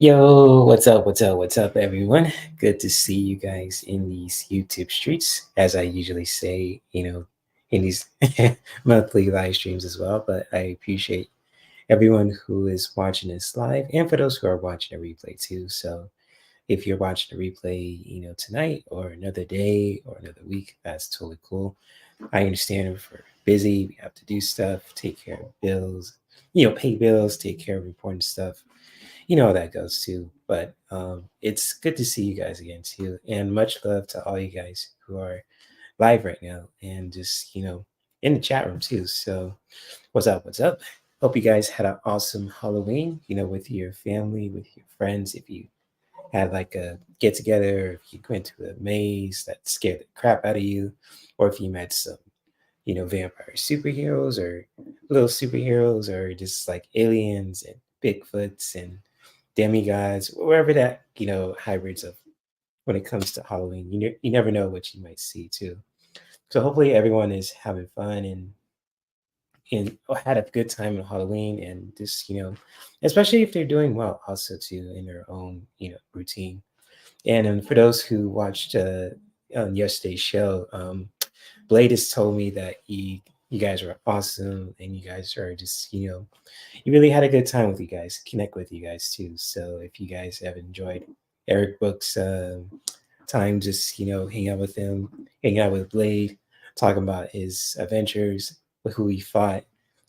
Yo, what's up? What's up? What's up, everyone? Good to see you guys in these YouTube streets, as I usually say, in these monthly live streams as well. But I appreciate everyone who is watching this live and for those who are watching a replay too. So if you're watching the replay, tonight or another day or another week, that's totally cool. I understand if we're busy, we have to do stuff, take care of bills, pay bills, take care of important stuff, how that goes too. But it's good to see you guys again too, and much love to all you guys who are live right now and just in the chat room too. So what's up? What's up? Hope you guys had an awesome Halloween. With your family, with your friends. If you had like a get together, if you went to a maze that scared the crap out of you, or if you met some vampire superheroes or little superheroes or just like aliens and Bigfoots and demigods, wherever that, hybrids of when it comes to Halloween. You never know what you might see too. So hopefully everyone is having fun and had a good time on Halloween and just, especially if they're doing well also too in their own, routine. And for those who watched on yesterday's show, Blade has told me that you guys are awesome and you guys are just, you really had a good time with you guys, connect with you guys too. So if you guys have enjoyed Eric Book's time, just, hang out with him, hang out with Blade, talking about his adventures, with who he fought,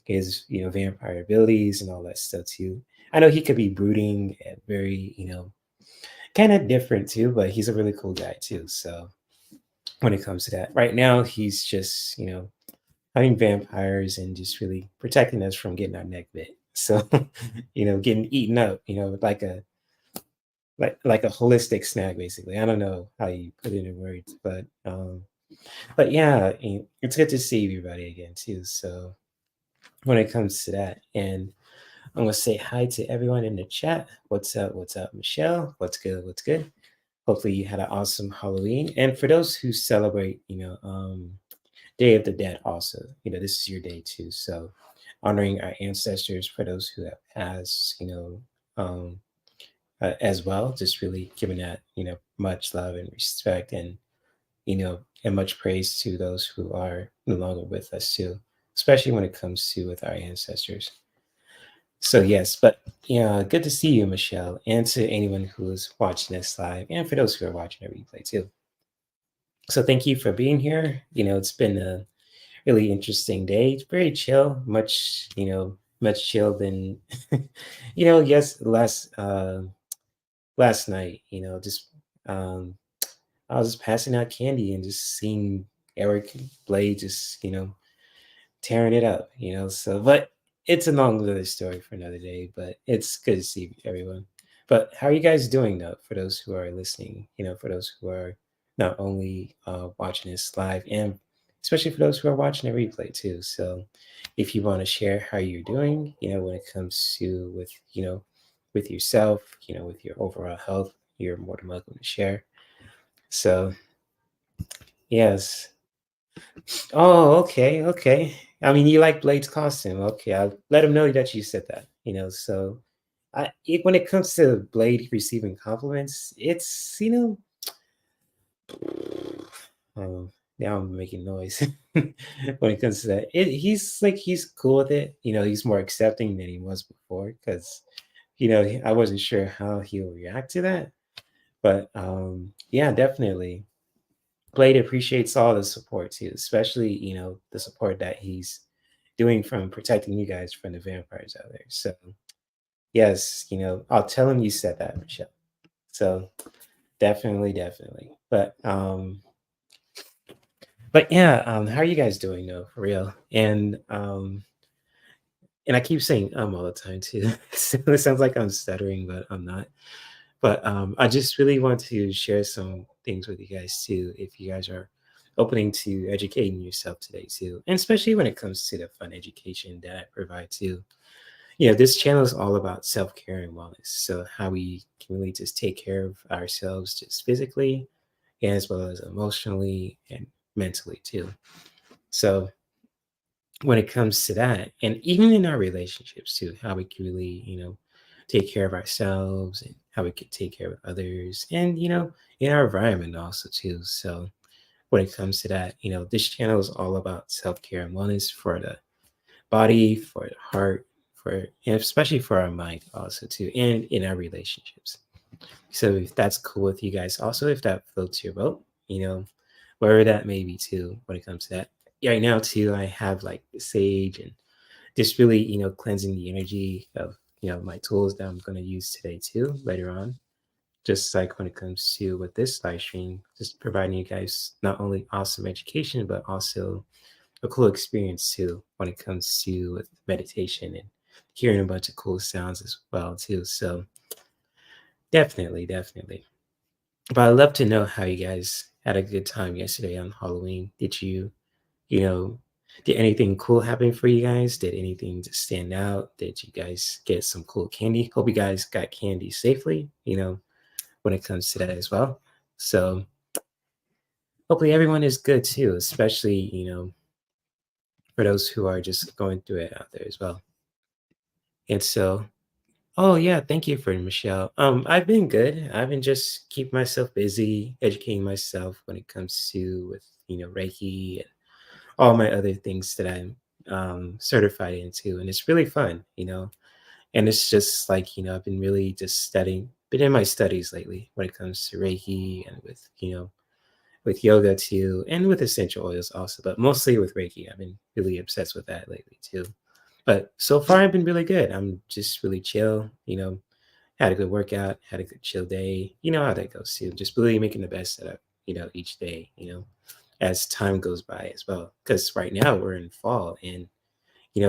his, vampire abilities and all that stuff too. I know he could be brooding and very, kind of different too, but he's a really cool guy too. So when it comes to that, right now he's just, hunting vampires and just really protecting us from getting our neck bit. So, getting eaten up, like a holistic snack, basically. I don't know how you put it in words, but yeah, it's good to see everybody again too. So when it comes to that, and I'm gonna say hi to everyone in the chat. What's up? What's up, Michelle? What's good? What's good? Hopefully you had an awesome Halloween. And for those who celebrate, Day of the Dead also, this is your day too. So honoring our ancestors for those who have passed, as well, just really giving that, much love and respect and much praise to those who are no longer with us too, especially when it comes to with our ancestors. So yes, but yeah, good to see you, Michelle, and to anyone who is watching this live, and for those who are watching the replay too. So thank you for being here. It's been a really interesting day. It's very chill, much chill than, yes, last night. Just um, I was just passing out candy and just seeing Eric Blade just, tearing it up. So, but it's a long little story for another day. But it's good to see everyone. But how are you guys doing though? For those who are listening, for those who are not only watching this live and especially for those who are watching the replay too. So if you want to share how you're doing, when it comes to with yourself, with your overall health, you're more than welcome to share. So yes. Oh, okay, okay. I mean, you like Blade's costume. Okay, I'll let him know that you said that. So when it comes to Blade receiving compliments, it's now I'm making noise when it comes to that. He's cool with it. He's more accepting than he was before because I wasn't sure how he'll react to that. But yeah, definitely. Blade appreciates all the support too, especially the support that he's doing from protecting you guys from the vampires out there. So yes, I'll tell him you said that, Michelle. So definitely, definitely. But yeah, how are you guys doing though, for real? And I keep saying all the time too. So it sounds like I'm stuttering, but I'm not. But I just really want to share some things with you guys too, if you guys are opening to educating yourself today too, and especially when it comes to the fun education that I provide too. This channel is all about self-care and wellness. So how we can really just take care of ourselves just physically and as well as emotionally and mentally too. So when it comes to that, and even in our relationships too, how we can really, take care of ourselves and how we could take care of others, and in our environment also too. So when it comes to that, this channel is all about self-care and wellness for the body, for the heart, and especially for our mind also too, and in our relationships. So if that's cool with you guys, also if that floats your boat, wherever that may be too, when it comes to that. Right now too, I have like the sage and just really, cleansing the energy of, my tools that I'm going to use today too, later on. Just like when it comes to with this live stream, just providing you guys not only awesome education, but also a cool experience too when it comes to with meditation and hearing a bunch of cool sounds as well too. So definitely, definitely. But I'd love to know how you guys had a good time yesterday on Halloween. You know, did anything cool happen for you guys? Did anything just stand out? Did you guys get some cool candy? Hope you guys got candy safely, when it comes to that as well. So hopefully everyone is good too, especially, for those who are just going through it out there as well. And so, oh yeah, thank you for Michelle. I've been good. I've been just keep myself busy, educating myself when it comes to with, Reiki and all my other things that I'm certified into. And it's really fun, and it's just like, I've been really just been in my studies lately when it comes to Reiki and with, with yoga too, and with essential oils also, but mostly with Reiki. I've been really obsessed with that lately too. But so far, I've been really good. I'm just really chill, had a good workout, had a good chill day. You know how that goes too. Just really making the best of, each day, as time goes by as well. Because right now we're in fall and,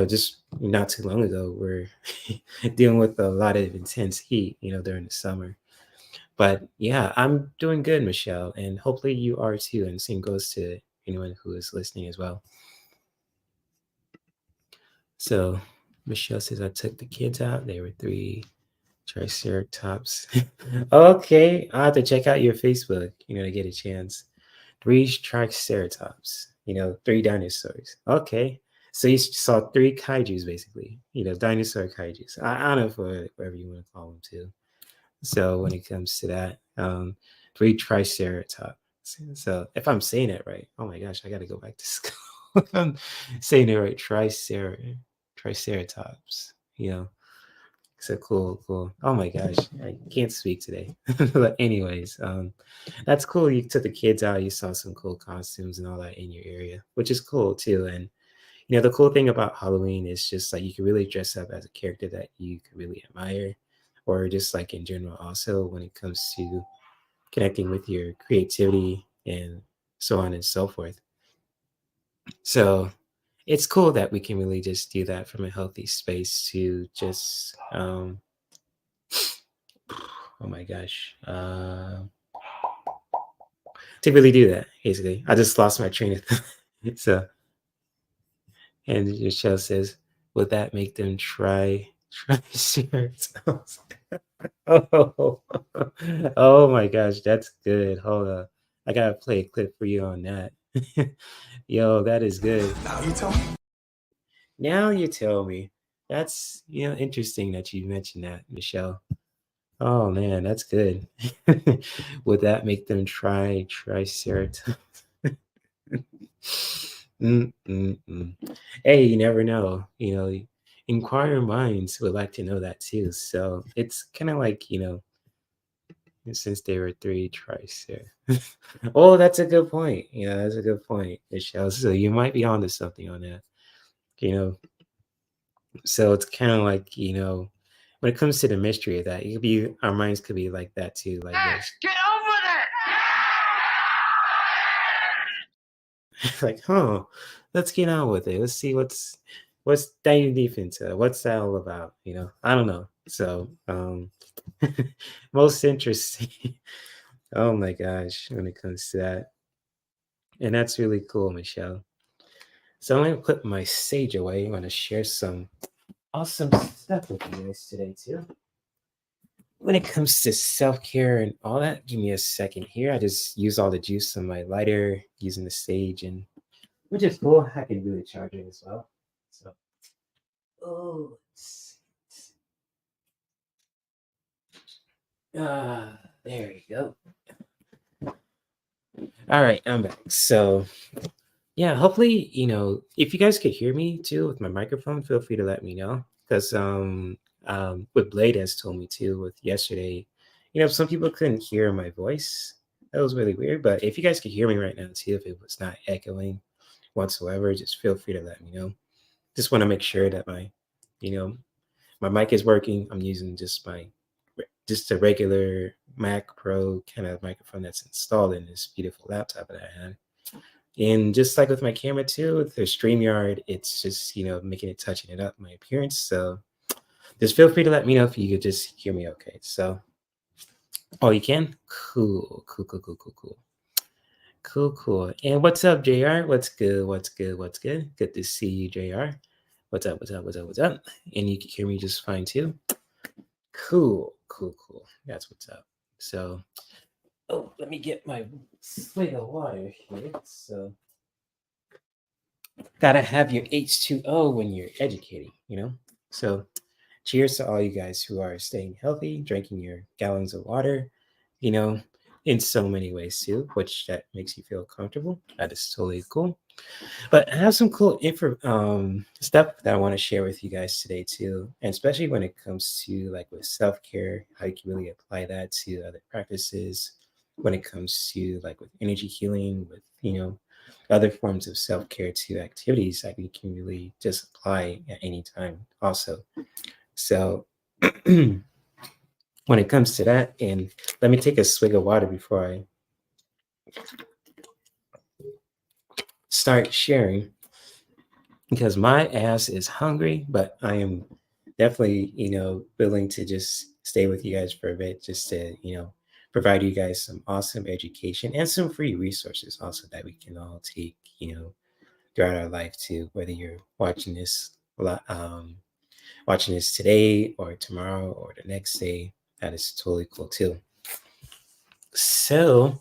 just not too long ago, we're dealing with a lot of intense heat, during the summer. But yeah, I'm doing good, Michelle, and hopefully you are too. And same goes to anyone who is listening as well. So Michelle says, I took the kids out. They were 3 triceratops. Okay, I'll have to check out your Facebook, to get a chance. 3 triceratops, 3 dinosaurs. Okay. So you saw 3 kaijus basically, dinosaur kaijus. I don't know whatever you want to call them too. So when it comes to that, 3 triceratops. So if I'm saying it right, oh my gosh, I got to go back to school. If I'm saying it right, triceratops. So cool, cool. Oh my gosh, I can't speak today. But anyways, that's cool. You took the kids out. You saw some cool costumes and all that in your area, which is cool too. And the cool thing about Halloween is just like you can really dress up as a character that you could really admire, or just like in general. Also, when it comes to connecting with your creativity and so on and so forth. So it's cool that we can really just do that from a healthy space to just oh my gosh. To really do that, basically. I just lost my train of thought. So, and Michelle says, would that make them try themselves? Oh, oh my gosh, that's good. Hold up. I gotta play a clip for you on that. Yo, that is good. Now you tell me. Now you tell me. That's interesting that you mentioned that, Michelle. Oh man, that's good. Would that make them try triceratops? Mm. Hey, you never know. Inquiring minds would like to know that too. So it's kind of like, since they were 3 triceratops. Oh, that's a good point. Yeah, that's a good point, Michelle. So you might be onto something on that. You know, so it's kind of like, when it comes to the mystery of that, it could be our minds could be like that too, like this. Get over Like, huh, let's get on with it. Let's see what's diving deep into. What's that all about? I don't know. So most interesting. Oh my gosh, when it comes to that. And that's really cool, Michelle. So I'm gonna put my sage away. I'm gonna share some awesome stuff with you guys today too. When it comes to self-care and all that, give me a second here. I just use all the juice on my lighter using the sage, and which is cool. I can really charge it as well. So, oh, let's see. There you go. All right, I'm back. So yeah, hopefully, if you guys could hear me too with my microphone, feel free to let me know. Because what Blade has told me too with yesterday, some people couldn't hear my voice. That was really weird. But if you guys could hear me right now too, if it was not echoing whatsoever, just feel free to let me know. Just want to make sure that you know, my mic is working. I'm using just a regular Mac Pro kind of microphone that's installed in this beautiful laptop that I had. And just like with my camera too, with the StreamYard, it's just, making it, touching it up, my appearance. So just feel free to let me know if you could just hear me okay. So, oh, you can? Cool, cool, cool, cool, cool, cool. Cool, cool. And what's up, JR? What's good? What's good? What's good? Good to see you, JR. What's up? What's up? What's up? What's up? And you can hear me just fine too. Cool, cool, cool. That's what's up. So, oh, let me get my swig of water here. So, gotta have your H2O when you're educating. So, cheers to all you guys who are staying healthy, drinking your gallons of water, you know, in so many ways too, which that makes you feel comfortable. That is totally cool. But I have some cool stuff that I want to share with you guys today too, and especially when it comes to like with self care, how you can really apply that to other practices. When it comes to like with energy healing, with other forms of self care to activities that you can really just apply at any time. Also, so when it comes to that, and let me take a swig of water before I start sharing because my ass is hungry, but I am definitely, willing to just stay with you guys for a bit, just to, provide you guys some awesome education and some free resources also that we can all take, throughout our life too, whether you're watching this today or tomorrow or the next day, that is totally cool too. So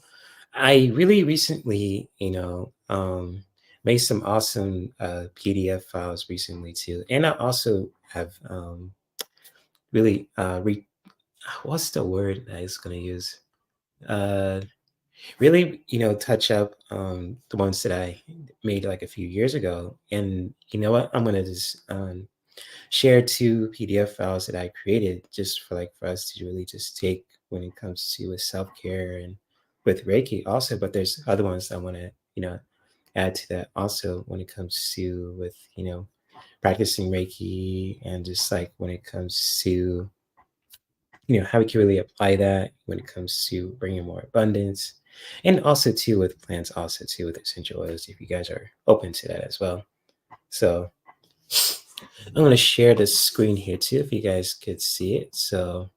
I really recently, made some awesome PDF files recently too, and I also have really what's the word that I was going to use? Uh, Really, touch up the ones that I made like a few years ago, and you know what? I'm gonna just share two PDF files that I created just for us to really just take when it comes to with self care and with Reiki also. But there's other ones I want to add to that also when it comes to with practicing Reiki and just like when it comes to how we can really apply that when it comes to bringing more abundance, and also too with plants, also too with essential oils if you guys are open to that as well. So I'm going to share the screen here too if you guys could see it. So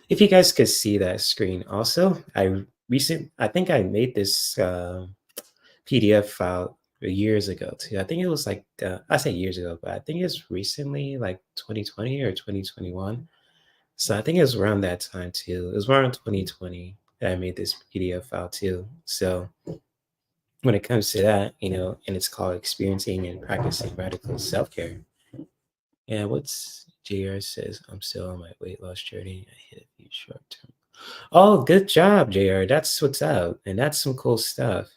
if you guys could see that screen also, I think I made this PDF file years ago too. I think it was like I say years ago, but I think it's recently like 2020 or 2021. So I think it was around that time too. It was around 2020 that I made this PDF file too. So when it comes to that, and it's called Experiencing and Practicing Radical Self-Care. And what's JR says, I'm still on my weight loss journey. I hit a few short term. Oh, good job, JR. That's what's up. And that's some cool stuff.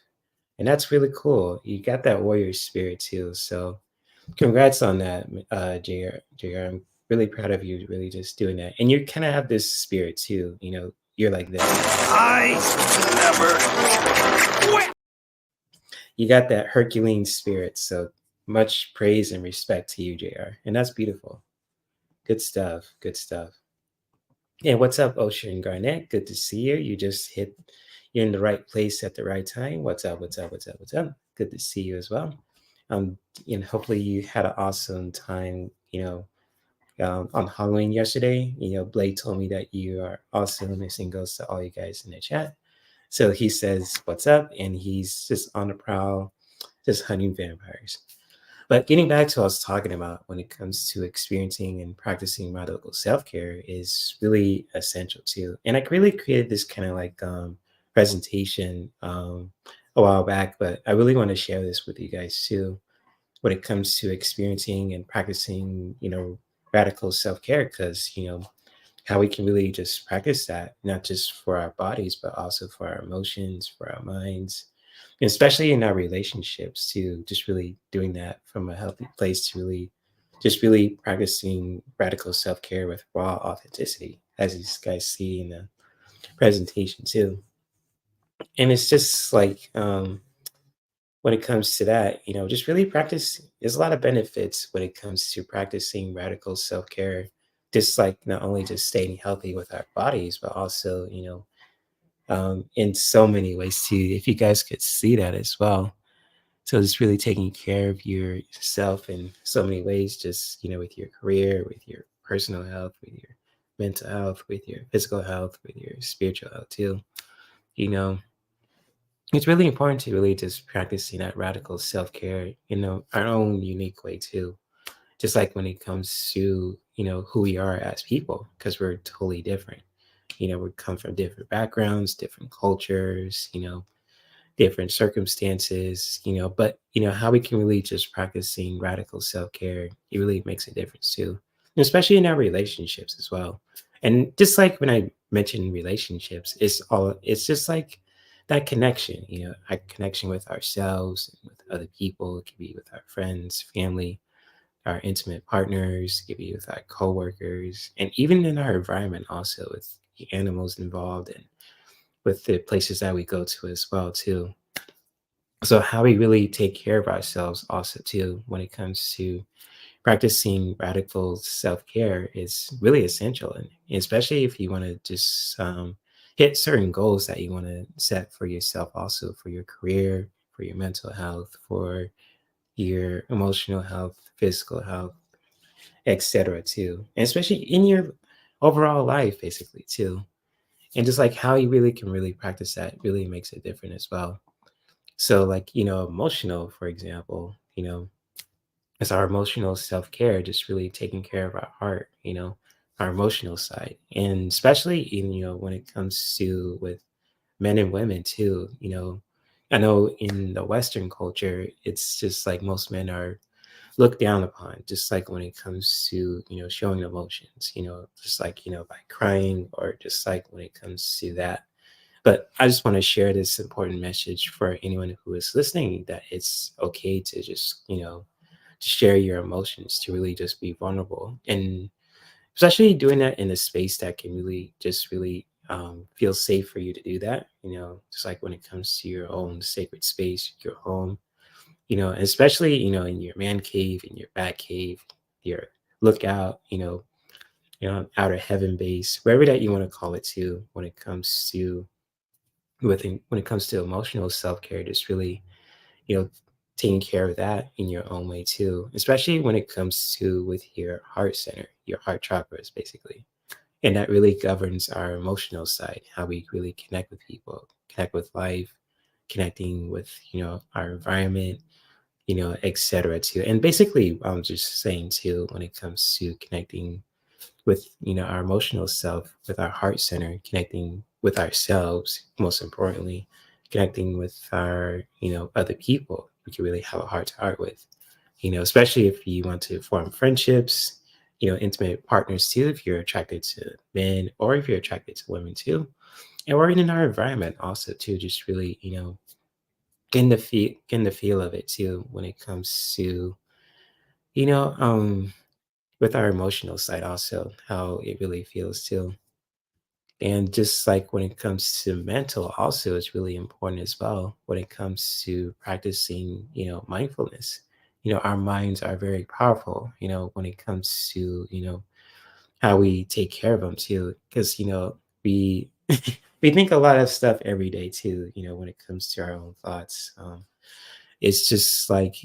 And that's really cool. You got that warrior spirit too. So congrats on that, JR. JR, I'm really proud of you really just doing that. And you kind of have this spirit too. You're like this. I never quit. You got that Herculean spirit. So much praise and respect to you, JR. And that's beautiful. Good stuff. Good stuff. Yeah, what's up, Ocean Garnett? Good to see you. You're in the right place at the right time. What's up? What's up? What's up? What's up? Good to see you as well. Hopefully you had an awesome time, on Halloween yesterday. Blake told me that you are awesome and same goes to all you guys in the chat. So he says, what's up? And he's just on the prowl, just hunting vampires. But getting back to what I was talking about when it comes to experiencing and practicing radical self-care is really essential too. And I really created this kind of like presentation a while back, but I really want to share this with you guys too when it comes to experiencing and practicing, radical self-care because, how we can really just practice that, not just for our bodies, but also for our emotions, for our minds, especially in our relationships too. Just really doing that from a healthy place to really just really practicing radical self-care with raw authenticity, as you guys see in the presentation too. And it's just like when it comes to that, just really practice. There's a lot of benefits when it comes to practicing radical self care. Just like not only just staying healthy with our bodies, but also, in so many ways too. If you guys could see that as well. So just really taking care of yourself in so many ways, just, with your career, with your personal health, with your mental health, with your physical health, with your spiritual health too. You know, it's really important to really just practicing that radical self-care, our own unique way too. Just like when it comes to, who we are as people, because we're totally different. We come from different backgrounds, different cultures, different circumstances, but how we can really just practicing radical self-care, it really makes a difference too. And especially in our relationships as well. And just like when I mentioned relationships, it's just like that connection, our connection with ourselves and with other people. It could be with our friends, family, our intimate partners, it could be with our coworkers, and even in our environment also with the animals involved and with the places that we go to as well too. So how we really take care of ourselves also too when it comes to practicing radical self-care is really essential, and especially if you want to just hit certain goals that you want to set for yourself, also for your career, for your mental health, for your emotional health, physical health, etc. too, and especially in your overall life basically too. And just like how you really can really practice that really makes it different as well. So, like, emotional, for example, it's our emotional self care, just really taking care of our heart, our emotional side. And especially in, when it comes to with men and women too, I know in the Western culture, it's just like most men are looked down upon, just like when it comes to, showing emotions, just like, by crying or just like when it comes to that. But I just want to share this important message for anyone who is listening, that it's okay to just, to share your emotions, to really just be vulnerable. And especially doing that in a space that can really just really feel safe for you to do that, just like when it comes to your own sacred space, your home, and especially, in your man cave, in your bat cave, your lookout, outer heaven base, wherever that you want to call it to, when it comes to when it comes to emotional self-care, just really, you know taking care of that in your own way too, especially when it comes to with your heart center, your heart chakras basically. And that really governs our emotional side, how we really connect with people, connect with life, connecting with, our environment, etc. too. And basically, I'm just saying too, when it comes to connecting with, our emotional self, with our heart center, connecting with ourselves, most importantly, connecting with our, other people we can really have a heart to heart with, especially if you want to form friendships, intimate partners too, if you're attracted to men or if you're attracted to women too. And we're in our environment also too, just really, getting the feel of it too when it comes to, you know, um with our emotional side also, how it really feels too. And just like when it comes to mental, also, it's really important as well when it comes to practicing, mindfulness. Our minds are very powerful, when it comes to, how we take care of them too. Because, we we think a lot of stuff every day too, when it comes to our own thoughts. It's just like,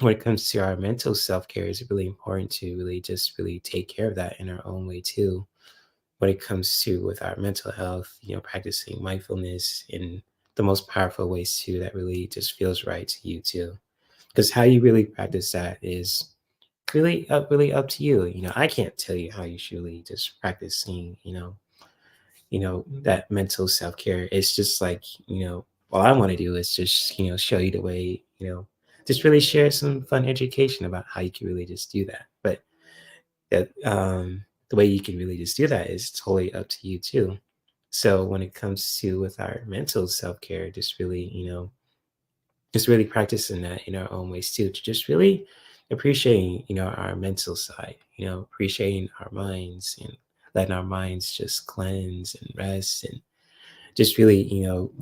when it comes to our mental self-care, it's really important to really just really take care of that in our own way too. When it comes to with our mental health, practicing mindfulness in the most powerful ways too, that really just feels right to you too. Because how you really practice that is really up to you. I can't tell you how you should really just practicing, that mental self-care. It's just like, all I want to do is just, show you the way, just really share some fun education about how you can really just do that. But the way you can really just do that is totally up to you too. So when it comes to with our mental self-care, just really, just really practicing that in our own ways too, to just really appreciating, our mental side, appreciating our minds and letting our minds just cleanse and rest and just really,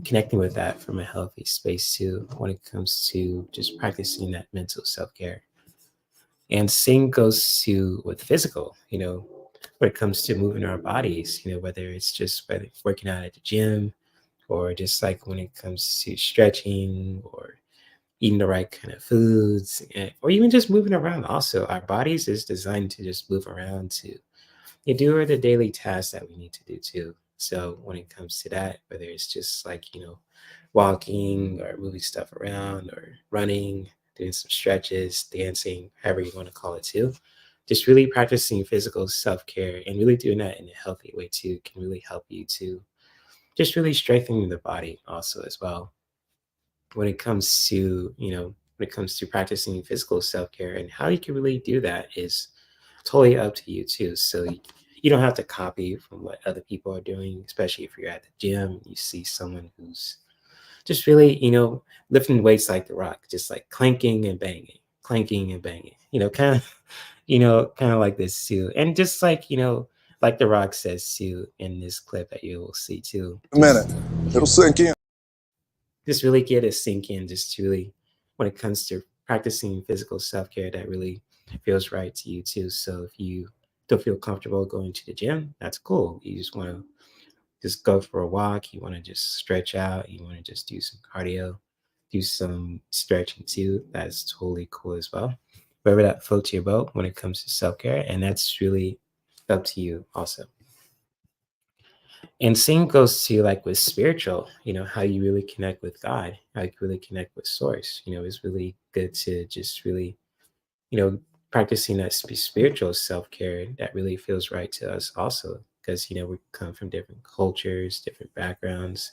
connecting with that from a healthy space too, when it comes to just practicing that mental self-care. And same goes to with physical, when it comes to moving our bodies, whether it's just whether working out at the gym or just like when it comes to stretching or eating the right kind of foods, or even just moving around. Also, our bodies is designed to just move around to do the daily tasks that we need to do too. So when it comes to that, whether it's just like, walking or moving stuff around or running, doing some stretches, dancing, however you want to call it too, just really practicing physical self-care and really doing that in a healthy way too can really help you to just really strengthen the body also as well. When it comes to, when it comes to practicing physical self-care, and how you can really do that is totally up to you too. So you don't have to copy from what other people are doing, especially if you're at the gym, you see someone who's just really, lifting weights like the rock, just like clanking and banging, kind of like this too. And just like the rock says too in this clip that you will see too. A minute. It'll sink in. Just really get a sink in, just to really, when it comes to practicing physical self-care, that really feels right to you too. So if you don't feel comfortable going to the gym, that's cool. You just want to just go for a walk, you want to just stretch out, you want to just do some cardio, do some stretching too, that's totally cool as well. Wherever that floats your boat when it comes to self-care, and that's really up to you also. And same goes to like with spiritual, how you really connect with God, how you really connect with source, is really good to just really, you know, practicing that spiritual self-care that really feels right to us also. Because, we come from different cultures, different backgrounds,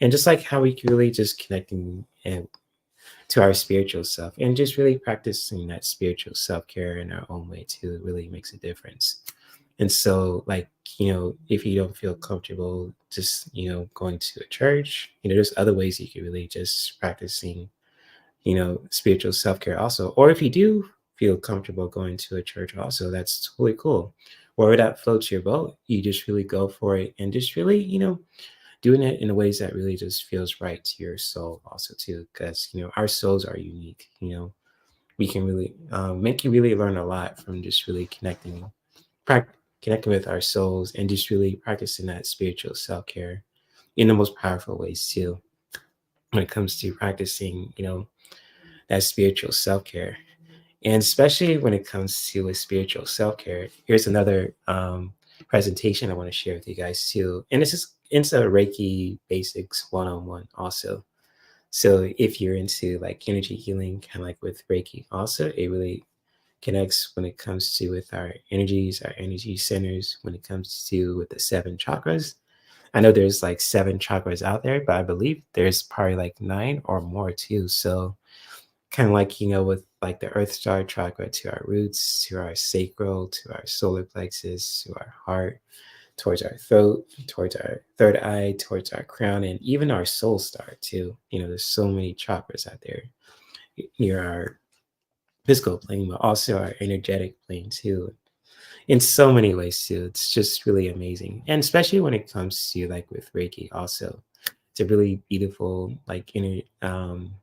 and just like how we can really just connecting and to our spiritual self and just really practicing that spiritual self-care in our own way too really makes a difference. And so, like, if you don't feel comfortable just, going to a church, there's other ways you can really just practicing, spiritual self-care also. Or if you do feel comfortable going to a church also, that's totally cool. Wherever that floats your boat, you just really go for it and just really, doing it in ways that really just feels right to your soul also too. Because, our souls are unique, we can really make you really learn a lot from just really prac- connecting with our souls and just really practicing that spiritual self-care in the most powerful ways too, when it comes to practicing, that spiritual self-care. And especially when it comes to a spiritual self-care, here's another presentation I want to share with you guys too. And it's a Reiki Basics 101 also. So if you're into like energy healing, kind of like with Reiki also, it really connects when it comes to with our energies, our energy centers, when it comes to with the 7 chakras. I know there's like 7 chakras out there, but I believe there's probably like 9 or more too. So kind of like, with like the earth star chakra to our roots, to our sacral, to our solar plexus, to our heart, towards our throat, towards our third eye, towards our crown, and even our soul star too. There's so many chakras out there near our physical plane, but also our energetic plane too. In so many ways too. It's just really amazing. And especially when it comes to like with Reiki also. It's a really beautiful like um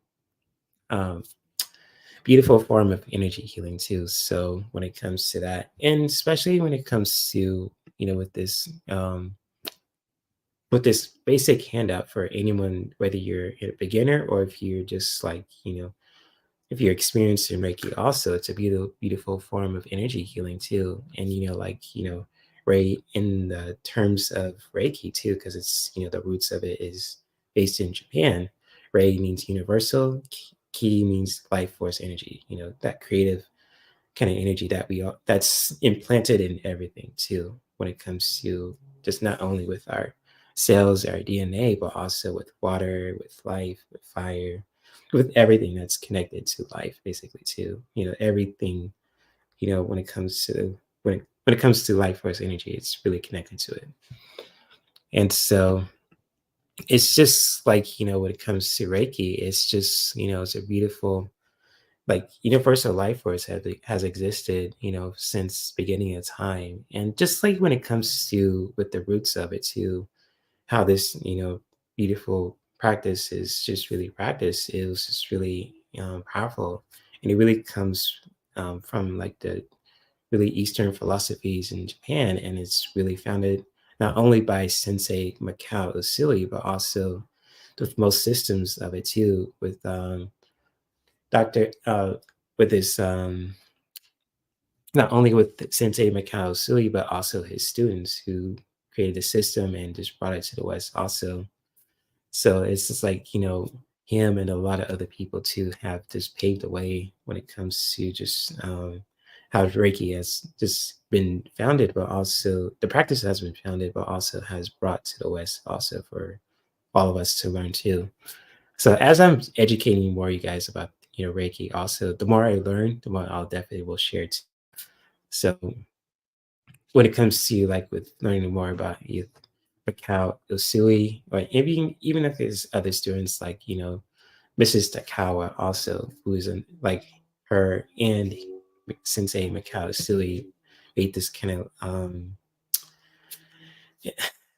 beautiful form of energy healing too. So when it comes to that, and especially when it comes to, with this basic handout for anyone, whether you're a beginner or if you're just like, if you're experienced in Reiki also, it's a beautiful form of energy healing too. And, right in the terms of Reiki too, because it's, the roots of it is based in Japan. Rei means universal, ki means life force energy, that creative kind of energy that that's implanted in everything too, when it comes to just not only with our cells, our DNA, but also with water, with life, with fire, with everything that's connected to life, basically too. Everything, when it comes to when it, when it comes to life force energy, it's really connected to it. And so it's just like, when it comes to Reiki, it's just, it's a beautiful, like, universal life force has existed, since beginning of time. And just like when it comes to with the roots of it too, how this, beautiful practice is just really practiced, it was just really powerful. And it really comes from like the really Eastern philosophies in Japan, and it's really founded not only by Sensei Mikao Usui, but also with most systems of it too, with Doctor with his not only with Sensei Mikao Usui, but also his students who created the system and just brought it to the West also. So it's just like, him and a lot of other people too have just paved the way when it comes to just how Reiki has just been founded, but also the practice has been founded, but also has brought to the West also for all of us to learn too. So as I'm educating more you guys about, Reiki, also the more I learn, the more I'll definitely will share too. So when it comes to like with learning more about you, Mikao Usui, or even if there's other students like, Mrs. Takawa also, who is like her and Sensei Mikao Usui made this kind of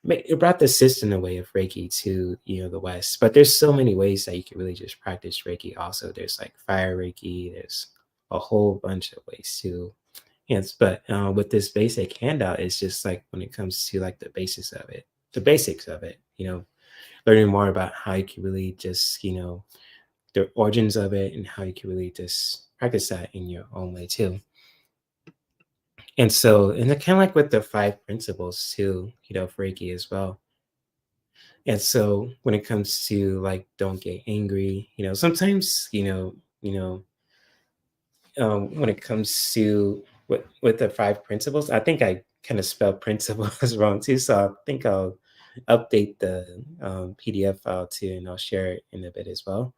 it brought the system away of Reiki to the West. But there's so many ways that you can really just practice Reiki. Also, there's like fire Reiki. There's a whole bunch of ways too. Yes, but with this basic handout, it's just like when it comes to like the basics of it, learning more about how you can really just, the origins of it and how you can really just practice that in your own way too. And so, and kind of like with the five principles too, for Reiki as well. And so when it comes to like, don't get angry, sometimes, when it comes to with the five principles, I think I kind of spelled principles wrong too. So I think I'll update the PDF file too, and I'll share it in a bit as well.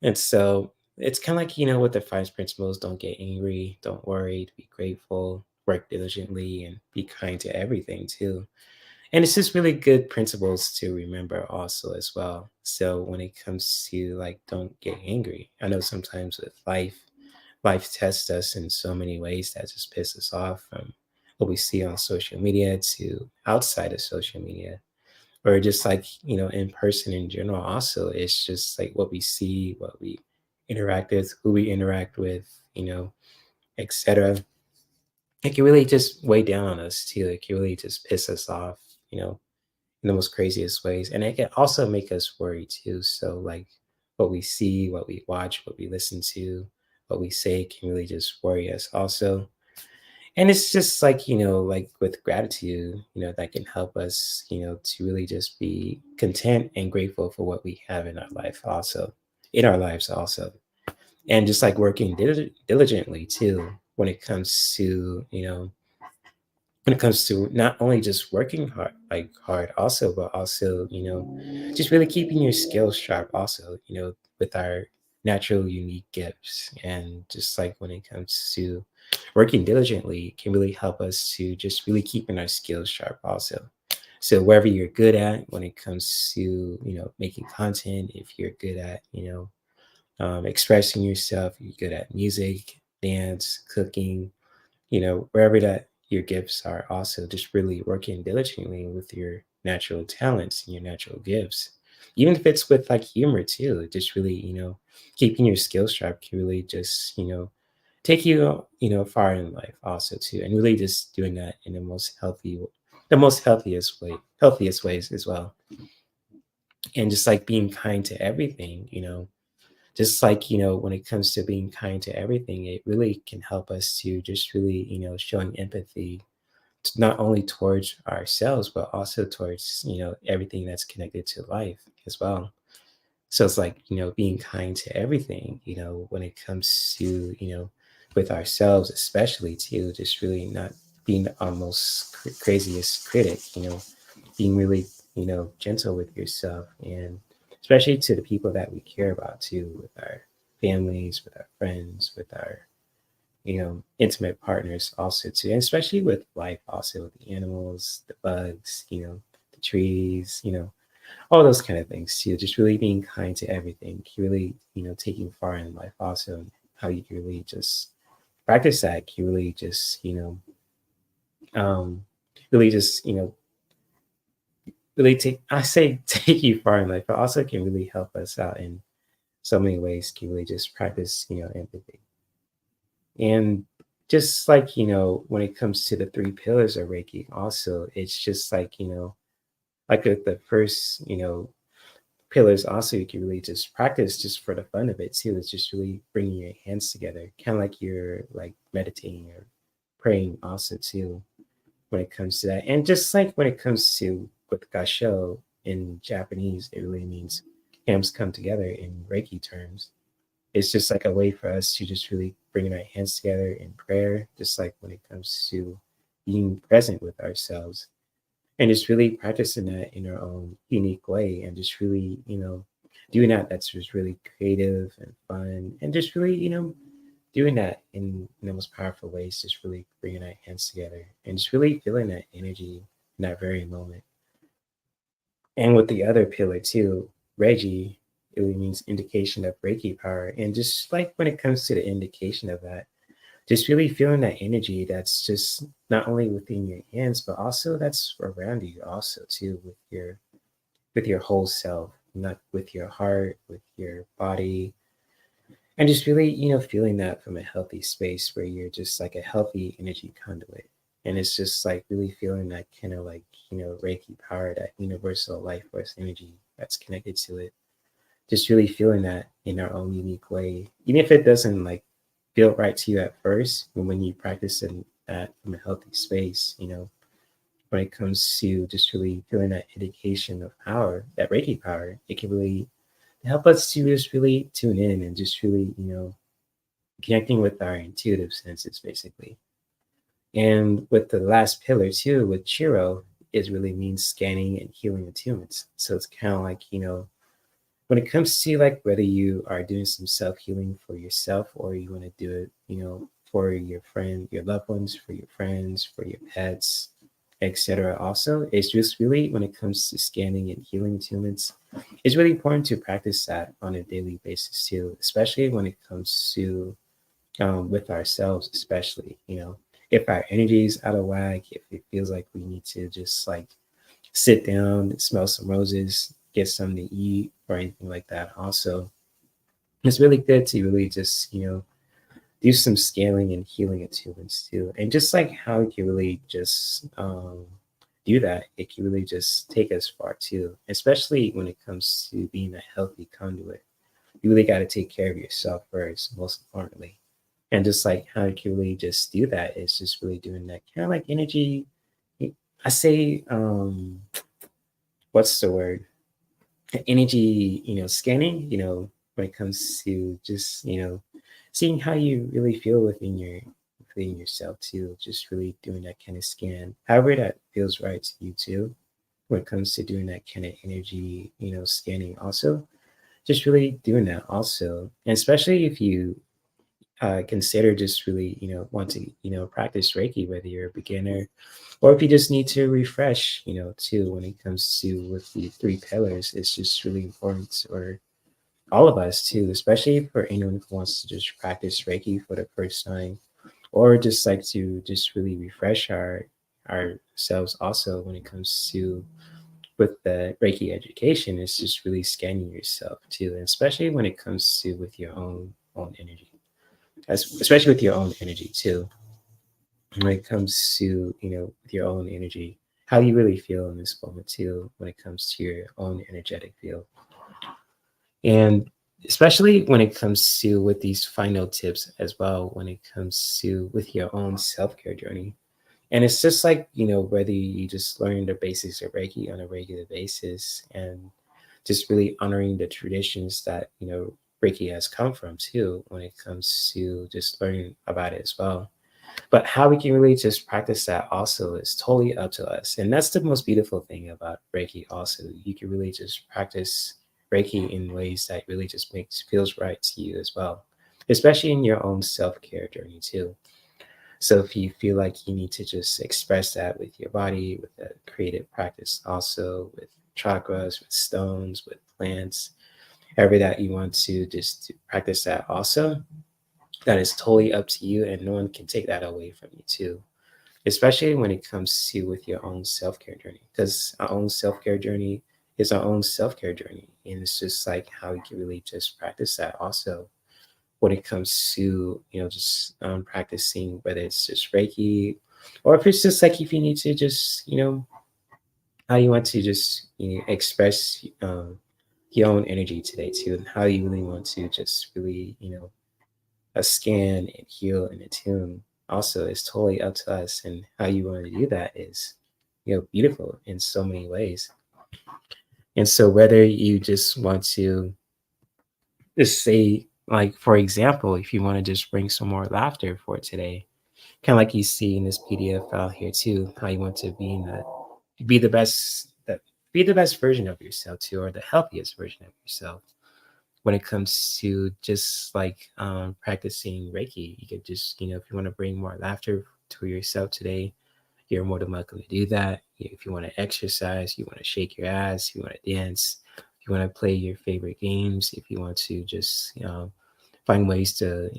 And so it's kind of like, with the five principles: don't get angry, don't worry, be grateful, work diligently, and be kind to everything too. And it's just really good principles to remember also as well. So when it comes to like, don't get angry, I know sometimes with life tests us in so many ways that just piss us off, from what we see on social media to outside of social media, or just like, in person in general. Also, it's just like what we see, what we interact with, who we interact with, etc. It can really just weigh down on us too. It can really just piss us off, in the most craziest ways. And it can also make us worry too. So like what we see, what we watch, what we listen to, what we say can really just worry us also. And it's just like, like with gratitude, that can help us, to really just be content and grateful for what we have in our life also, in our lives also. And just like working diligently too, when it comes to, when it comes to not only just working hard, like hard also, but also, just really keeping your skills sharp also, with our natural unique gifts. And just like when it comes to working diligently, it can really help us to just really keeping our skills sharp also. So wherever you're good at when it comes to, making content, if you're good at, expressing yourself, you're good at music, dance, cooking, wherever that your gifts are, also just really working diligently with your natural talents and your natural gifts. Even if it's with like humor too, just really, keeping your skills sharp can really just, take you, far in life also too. And really just doing that in the most healthiest ways as well. And just like being kind to everything, just like, when it comes to being kind to everything, it really can help us to just really, showing empathy not only towards ourselves, but also towards, everything that's connected to life as well. So it's like, being kind to everything, when it comes to, with ourselves, especially too, just really not being our most craziest critic, being really, gentle with yourself, and especially to the people that we care about too, with our families, with our friends, with our intimate partners also too, and especially with life also, with the animals, the bugs, the trees, all those kind of things too. Just really being kind to everything. Really, taking far in life also, and how you can really just practice that. Can really just, really just, really take, I say take you far in life, but also can really help us out in so many ways. Can really just practice, empathy. And just like, when it comes to the three pillars of Reiki, also, it's just like, like with the first, pillars, also, you can really just practice just for the fun of it too. It's just really bringing your hands together, kind of like you're like meditating or praying, also, too, when it comes to that. And just like when it comes to with Gasho in Japanese, it really means hands come together in Reiki terms. It's just like a way for us to just really bring our hands together in prayer, just like when it comes to being present with ourselves and just really practicing that in our own unique way and just really, doing that that's just really creative and fun and just really, doing that in the most powerful ways, just really bringing our hands together and just really feeling that energy in that very moment. And with the other pillar too, Reggie, it really means indication of Reiki power. And just like when it comes to the indication of that, just really feeling that energy that's just not only within your hands, but also that's around you also too, with your whole self, not with your heart, with your body. And just really, feeling that from a healthy space where you're just like a healthy energy conduit. And it's just like really feeling that kind of like, Reiki power, that universal life force energy that's connected to it. Just really feeling that in our own unique way. Even if it doesn't like feel right to you at first, but when you practice in that from a healthy space, when it comes to just really feeling that indication of power, that Reiki power, it can really help us to just really tune in and just really, connecting with our intuitive senses, basically. And with the last pillar too, with Chiro, it really means scanning and healing attunements. So it's kind of like, when it comes to like whether you are doing some self healing for yourself or you want to do it, for your friend, your loved ones, for your friends, for your pets, etc. Also, it's just really when it comes to scanning and healing attunements, it's really important to practice that on a daily basis too, especially when it comes to with ourselves, especially, if our energy is out of whack, if it feels like we need to just like sit down, smell some roses, get something to eat, or anything like that. Also, it's really good to really just, do some scaling and healing attunements too. And just like how it can really just do that, it can really just take us far too, especially when it comes to being a healthy conduit. You really got to take care of yourself first, most importantly. And just like how you can really just do that is just really doing that kind of like energy. I say, what's the word? Energy, scanning, when it comes to just, seeing how you really feel within yourself too. Just really doing that kind of scan. However that feels right to you too, when it comes to doing that kind of energy, scanning also. Just really doing that also. And especially if you consider just really, want to, practice Reiki, whether you're a beginner or if you just need to refresh, too, when it comes to with the three pillars, it's just really important for all of us too, especially for anyone who wants to just practice Reiki for the first time, or just like to just really refresh ourselves also when it comes to with the Reiki education, it's just really scanning yourself too, and especially when it comes to with your own energy especially with your own energy too. When it comes to with your own energy, how you really feel in this moment too. When it comes to your own energetic field, and especially when it comes to with these final tips as well. When it comes to with your own self care journey, and it's just like whether you just learn the basics of Reiki on a regular basis and just really honoring the traditions that Reiki has come from too when it comes to just learning about it as well. But how we can really just practice that also is totally up to us. And that's the most beautiful thing about Reiki also. You can really just practice Reiki in ways that really just makes feels right to you as well. especially in your own self-care journey too. So if you feel like you need to just express that with your body, with a creative practice, also with chakras, with stones, with plants, ever that you want to just to practice that also, that is totally up to you, and no one can take that away from you too. Especially when it comes to with your own self-care journey, because our own self-care journey is our own self-care journey, and it's just like how you can really just practice that also when it comes to just practicing, whether it's just Reiki, or if it's just like if you need to just how you want to just express your own energy today too, and how you really want to just really scan and heal and attune. Also, it's totally up to us, and how you want to do that is beautiful in so many ways. And so whether you just want to just say, like, for example, if you want to just bring some more laughter for today, kind of like you see in this PDF file here too, how you want to be in that, be the best, that be the best version of yourself too, or the healthiest version of yourself. When it comes to just like practicing Reiki, you could just, if you want to bring more laughter to yourself today, you're more than welcome to do that. If you want to exercise, you want to shake your ass, you want to dance, if you want to play your favorite games, if you want to just find ways to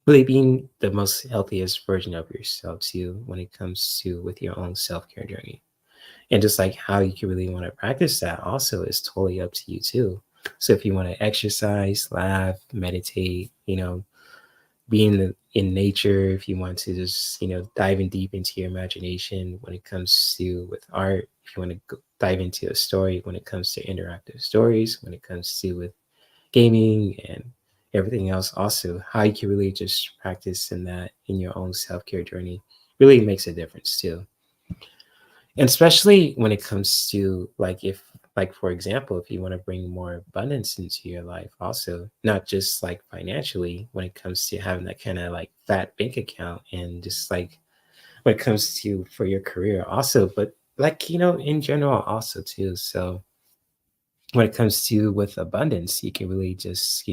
really being the most healthiest version of yourself too, when it comes to with your own self-care journey. And just like how you can really want to practice that also is totally up to you too. So if you want to exercise, laugh, meditate, be in nature, if you want to just dive in deep into your imagination when it comes to with art, if you want to dive into a story when it comes to interactive stories, when it comes to with gaming and everything else, also how you can really just practice in that in your own self-care journey really makes a difference too. And especially when it comes to like, if like for example, if you want to bring more abundance into your life also, not just like financially, when it comes to having that kind of like fat bank account, and just like when it comes to for your career also, but like in general also too. So when it comes to with abundance, you can really just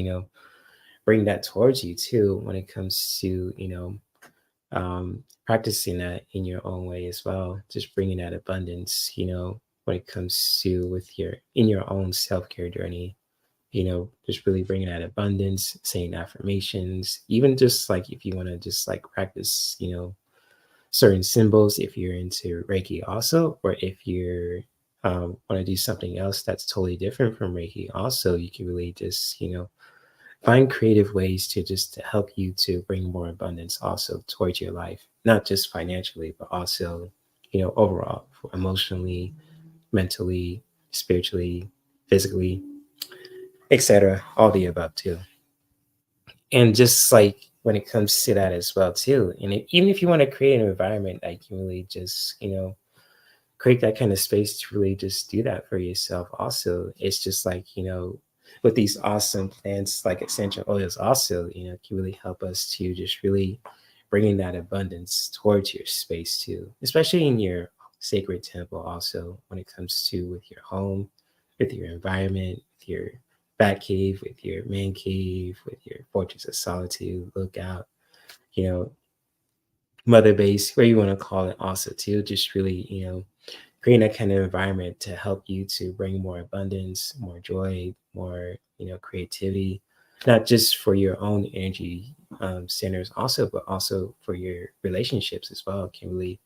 bring that towards you too, when it comes to practicing that in your own way as well, just bringing that abundance when it comes to with your in your own self-care journey, just really bringing that abundance, saying affirmations, even just like if you want to just like practice certain symbols, if you're into Reiki also, or if you're want to do something else that's totally different from Reiki also, you can really just find creative ways to just to help you to bring more abundance also towards your life, not just financially, but also overall, emotionally, mentally, spiritually, physically, etc., all the above too. And just like when it comes to that as well too, and even if you want to create an environment that you can really just create that kind of space to really just do that for yourself also, it's just like with these awesome plants like essential oils also can really help us to just really bringing that abundance towards your space too, especially in your sacred temple also, when it comes to with your home, with your environment, with your bat cave, with your man cave, with your fortress of solitude, lookout, you know mother base, where you want to call it also too, just really creating that kind of environment to help you to bring more abundance, more joy, more creativity, not just for your own energy centers also, but also for your relationships as well, can really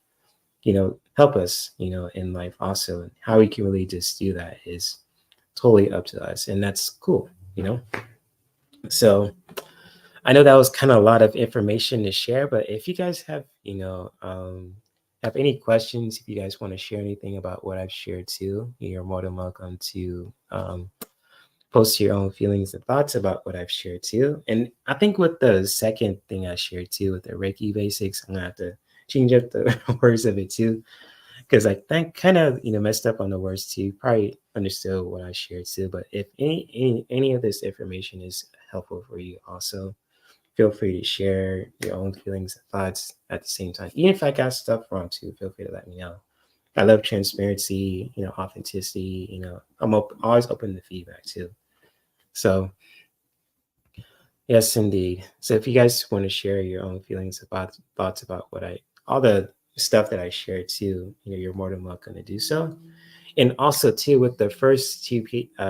help us in life also. And how we can really just do that is totally up to us, and that's cool. So I know that was kind of a lot of information to share, but if you guys have, have any questions, if you guys want to share anything about what I've shared too, you're more than welcome to post your own feelings and thoughts about what I've shared too. And I think with the second thing I shared too, with the Reiki basics, I'm gonna have to change up the words of it too, because I think kind of messed up on the words too. You probably understood what I shared too, but if any of this information is helpful for you, also feel free to share your own feelings and thoughts at the same time. Even if I got stuff wrong too, feel free to let me know. I love transparency, authenticity. Always open to feedback too. So Yes, indeed. So if you guys want to share your own feelings about thoughts about what I all the stuff that I shared too, you're more than welcome to do so. And also too, with the first two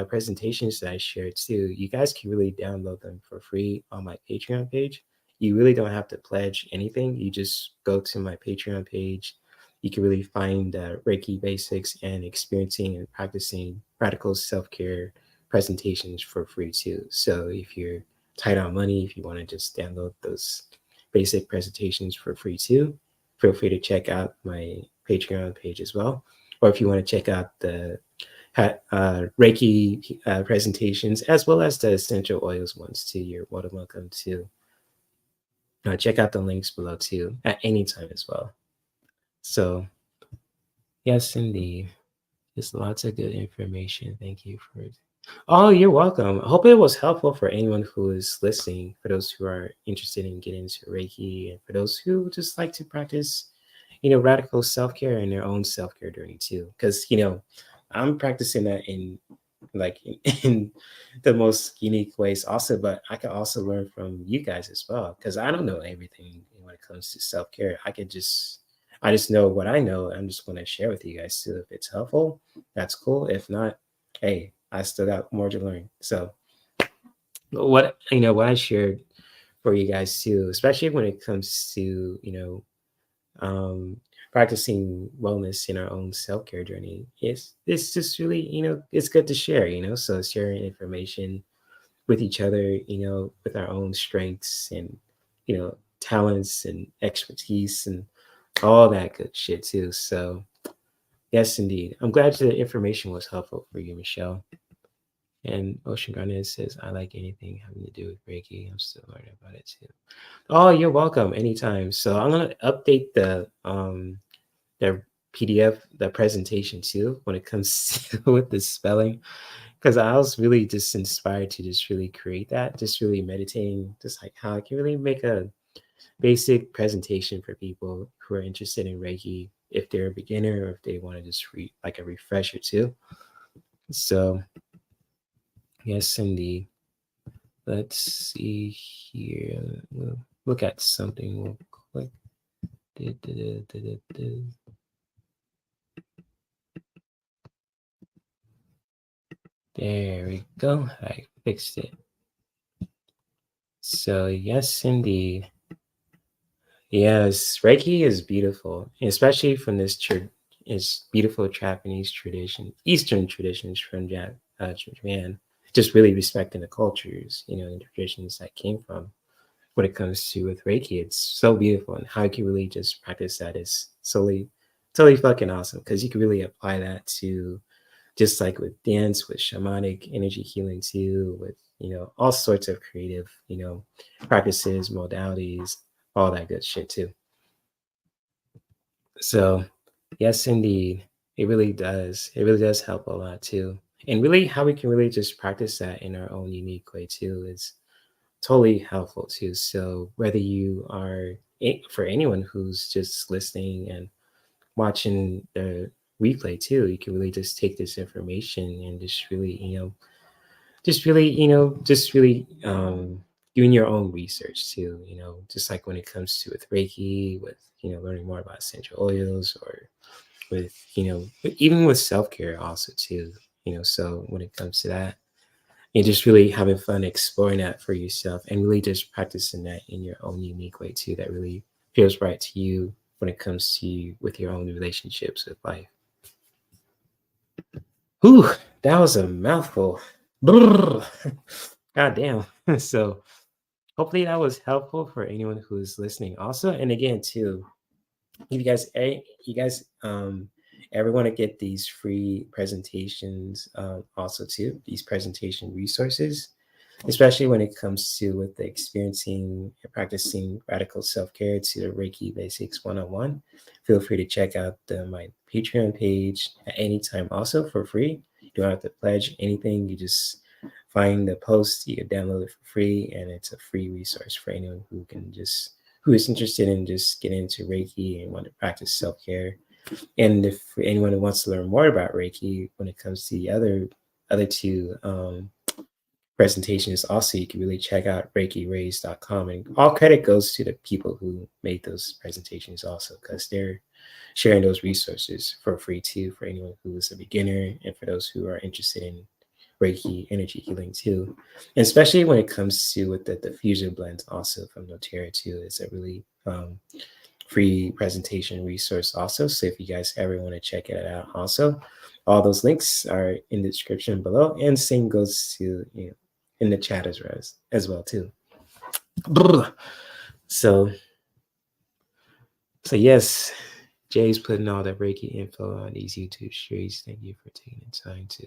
presentations that I shared too, you guys can really download them for free on my Patreon page. You really don't have to pledge anything. You just go to my Patreon page. You can really find Reiki basics and experiencing and practicing practical self-care presentations for free too. So if you're tight on money, if you want to just download those basic presentations for free too, feel free to check out my Patreon page as well. Or if you want to check out the Reiki presentations as well as the essential oils ones too, you're more than welcome to check out the links below too at any time as well. So yes, indeed. Just lots of good information. Thank you for it. Oh, you're welcome. I hope it was helpful for anyone who is listening, for those who are interested in getting into Reiki, and for those who just like to practice, radical self-care and their own self-care journey too. Because, I'm practicing that in like in the most unique ways also, but I can also learn from you guys as well. Because I don't know everything when it comes to self-care. I just know what I know. I'm just going to share with you guys too. If it's helpful, that's cool. If not, hey, I still got more to learn. So what I shared for you guys too, especially when it comes to um, practicing wellness in our own self-care journey, it's just really it's good to share. So sharing information with each other, with our own strengths and talents and expertise and all that good shit too. So yes, indeed. I'm glad the information was helpful for you, Michelle. And Ocean Garnet says, I like anything having to do with Reiki. I'm still learning about it too. Oh, you're welcome anytime. So I'm gonna update the PDF, the presentation too, when it comes to with the spelling. Because I was really just inspired to just really create that, just really meditating, just like how I can really make a basic presentation for people who are interested in Reiki, if they're a beginner or if they want to just read like a refresher too. So yes, indeed. Let's see here. We'll look at something real quick. There we go. I fixed it. So yes, indeed. Yes, Reiki is beautiful, especially from this it's beautiful Japanese tradition, Eastern traditions from Japan. Just really respecting the cultures, and traditions that came from. When it comes to with Reiki, it's so beautiful, and how you can really just practice that is totally fucking awesome because you can really apply that to just like with dance, with shamanic energy healing too, with all sorts of creative practices, modalities, all that good shit too. So yes, indeed, it really does. It really does help a lot too, and really how we can really just practice that in our own unique way too is totally helpful too. So whether you are for anyone who's just listening and watching the replay too, you can really just take this information and just really, just really doing your own research too, just like when it comes to with Reiki, with learning more about essential oils or with even with self-care also too, so when it comes to that and just really having fun exploring that for yourself and really just practicing that in your own unique way too that really feels right to you when it comes to you with your own relationships with life. Whew, that was a mouthful. Brrr. God damn. So hopefully that was helpful for anyone who's listening also. And again too, if you guys ever want to get these free presentations also too, these presentation resources, especially when it comes to with the experiencing and practicing radical self-care to the Reiki Basics 101. Feel free to check out my Patreon page at any time also for free. You don't have to pledge anything. You just find the post, you can download it for free, and it's a free resource for anyone who is interested in just getting into Reiki and want to practice self-care. And if for anyone who wants to learn more about Reiki when it comes to the other two presentations, also you can really check out ReikiRays.com, and all credit goes to the people who made those presentations also, because they're sharing those resources for free too, for anyone who is a beginner and for those who are interested in Reiki energy healing too. And especially when it comes to with the fusion blends also from doTERRA too. It's a really free presentation resource also. So if you guys ever want to check it out also, all those links are in the description below. And same goes to, in the chat as well too. So yes, Jay's putting all the Reiki info on these YouTube streams. Thank you for taking the time to.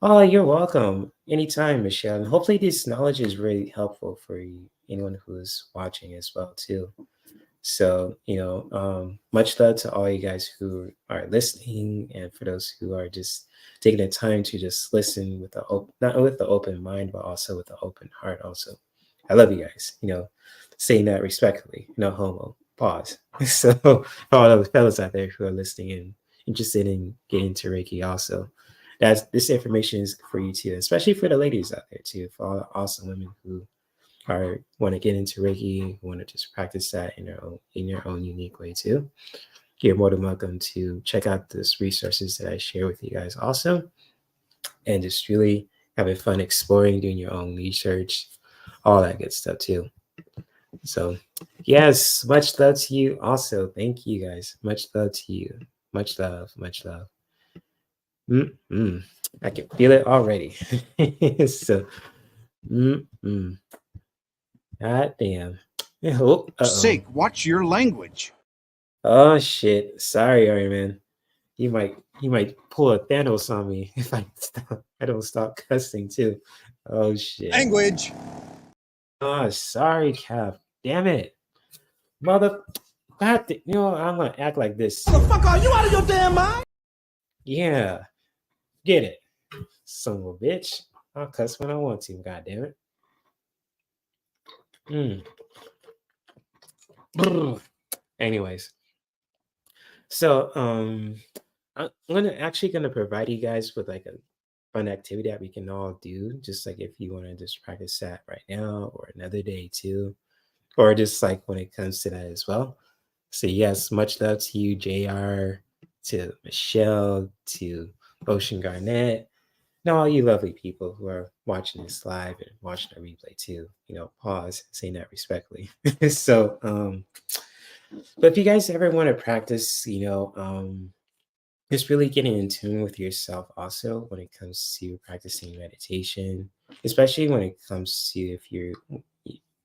Oh, you're welcome. Anytime, Michelle. And hopefully this knowledge is really helpful for you, anyone who's watching as well too. So, much love to all you guys who are listening, and for those who are just taking the time to just listen with not with the open mind, but also with the open heart also. I love you guys, saying that respectfully, no homo, pause. So for all those fellas out there who are listening and interested in getting to Reiki also, this information is for you too, especially for the ladies out there too, for all the awesome women who want to get into Reiki, want to just practice that in your own unique way too. You're more than welcome to check out these resources that I share with you guys also, and just really having fun exploring, doing your own research, all that good stuff too. So yes, much love to you also. Thank you guys. Much love to you. Much love. Much love. I can feel it already. So God damn. Oh, sake, watch your language. Oh shit. Sorry, Iron Man. He might pull a Thanos on me if I don't stop cussing too. Oh shit. Language. Oh, sorry, Cap. Damn it. Mother God, I'm gonna act like this. What the fuck, are you out of your damn mind? Yeah. Get it. Son of a bitch. I'll cuss when I want to, god damn it. Anyways. So I'm gonna provide you guys with like a fun activity that we can all do, just like if you want to just practice that right now or another day too, or just like when it comes to that as well. So yes, much love to you, JR, to Michelle, to Ocean Garnett, and all you lovely people who are watching this live and watching the replay too. Pause, saying that respectfully. So but if you guys ever want to practice, just really getting in tune with yourself also when it comes to practicing meditation, especially when it comes to if you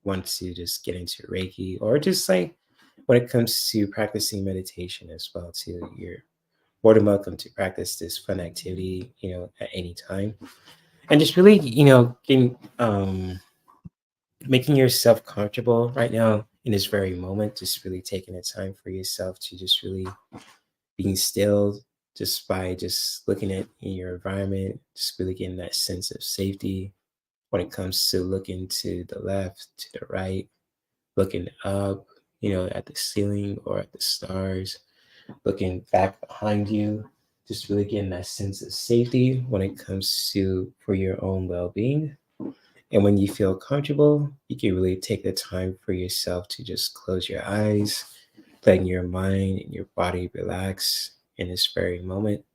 want to just get into Reiki, or just like when it comes to practicing meditation as well too. You're more than welcome to practice this fun activity, at any time. And just really, getting making yourself comfortable right now in this very moment, just really taking the time for yourself to just really being still, just by just looking at your environment, just really getting that sense of safety when it comes to looking to the left, to the right, looking up, at the ceiling or at the stars, looking back behind you, just really getting that sense of safety when it comes to for your own well-being. And when you feel comfortable, you can really take the time for yourself to just close your eyes, letting your mind and your body relax in this very moment,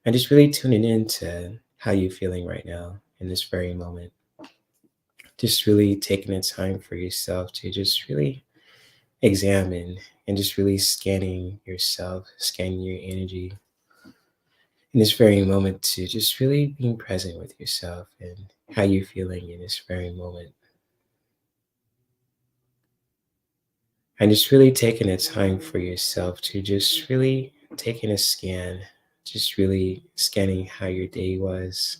and just really tuning into how you're feeling right now in this very moment. Just really taking the time for yourself to just really examine and just really scanning yourself, scanning your energy in this very moment, to just really being present with yourself and how you're feeling in this very moment. And just really taking the time for yourself to just really taking a scan, just really scanning how your day was,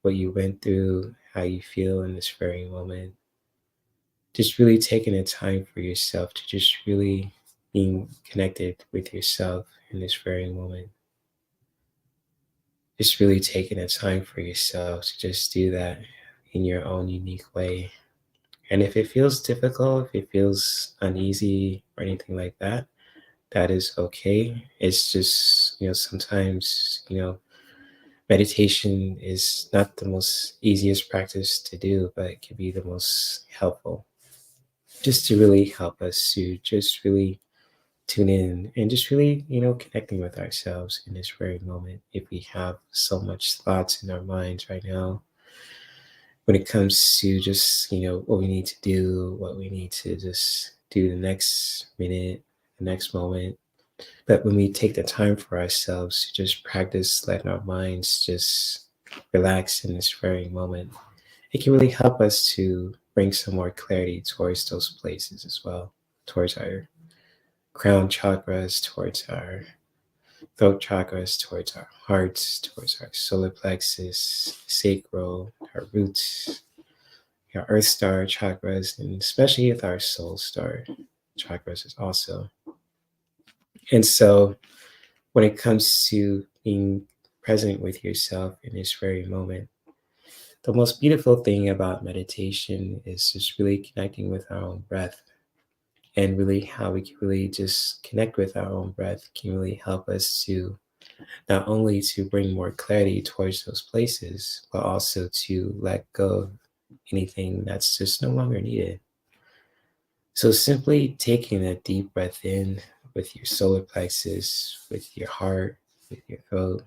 what you went through, how you feel in this very moment. Just really taking the time for yourself to just really being connected with yourself in this very moment. Just really taking the time for yourself to just do that in your own unique way. And if it feels difficult, if it feels uneasy or anything like that, that is okay. It's just, sometimes, meditation is not the most easiest practice to do, but it can be the most helpful. Just to really help us to just really tune in and just really, connecting with ourselves in this very moment. If we have so much thoughts in our minds right now, when it comes to just, what we need to do, what we need to just do the next minute, the next moment. But when we take the time for ourselves to just practice letting our minds just relax in this very moment, it can really help us to bring some more clarity towards those places as well, towards our crown chakras, towards our throat chakras, towards our hearts, towards our solar plexus, sacral, our roots, our earth star chakras, and especially with our soul star chakras is also. And so when it comes to being present with yourself in this very moment, the most beautiful thing about meditation is just really connecting with our own breath, and really how we can really just connect with our own breath can really help us to not only to bring more clarity towards those places, but also to let go of anything that's just no longer needed. So simply taking a deep breath in with your solar plexus, with your heart, with your throat,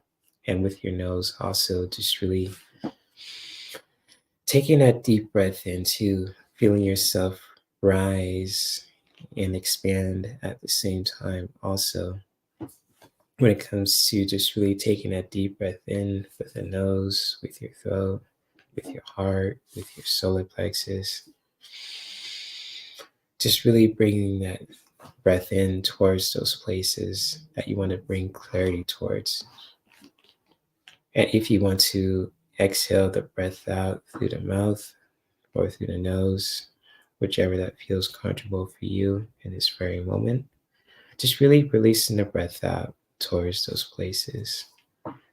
and with your nose, also just really taking that deep breath in too, feeling yourself rise and expand at the same time. Also, when it comes to just really taking that deep breath in with the nose, with your throat, with your heart, with your solar plexus, just really bringing that breath in towards those places that you want to bring clarity towards. And if you want to exhale the breath out through the mouth or through the nose, whichever that feels comfortable for you in this very moment, just really releasing the breath out towards those places.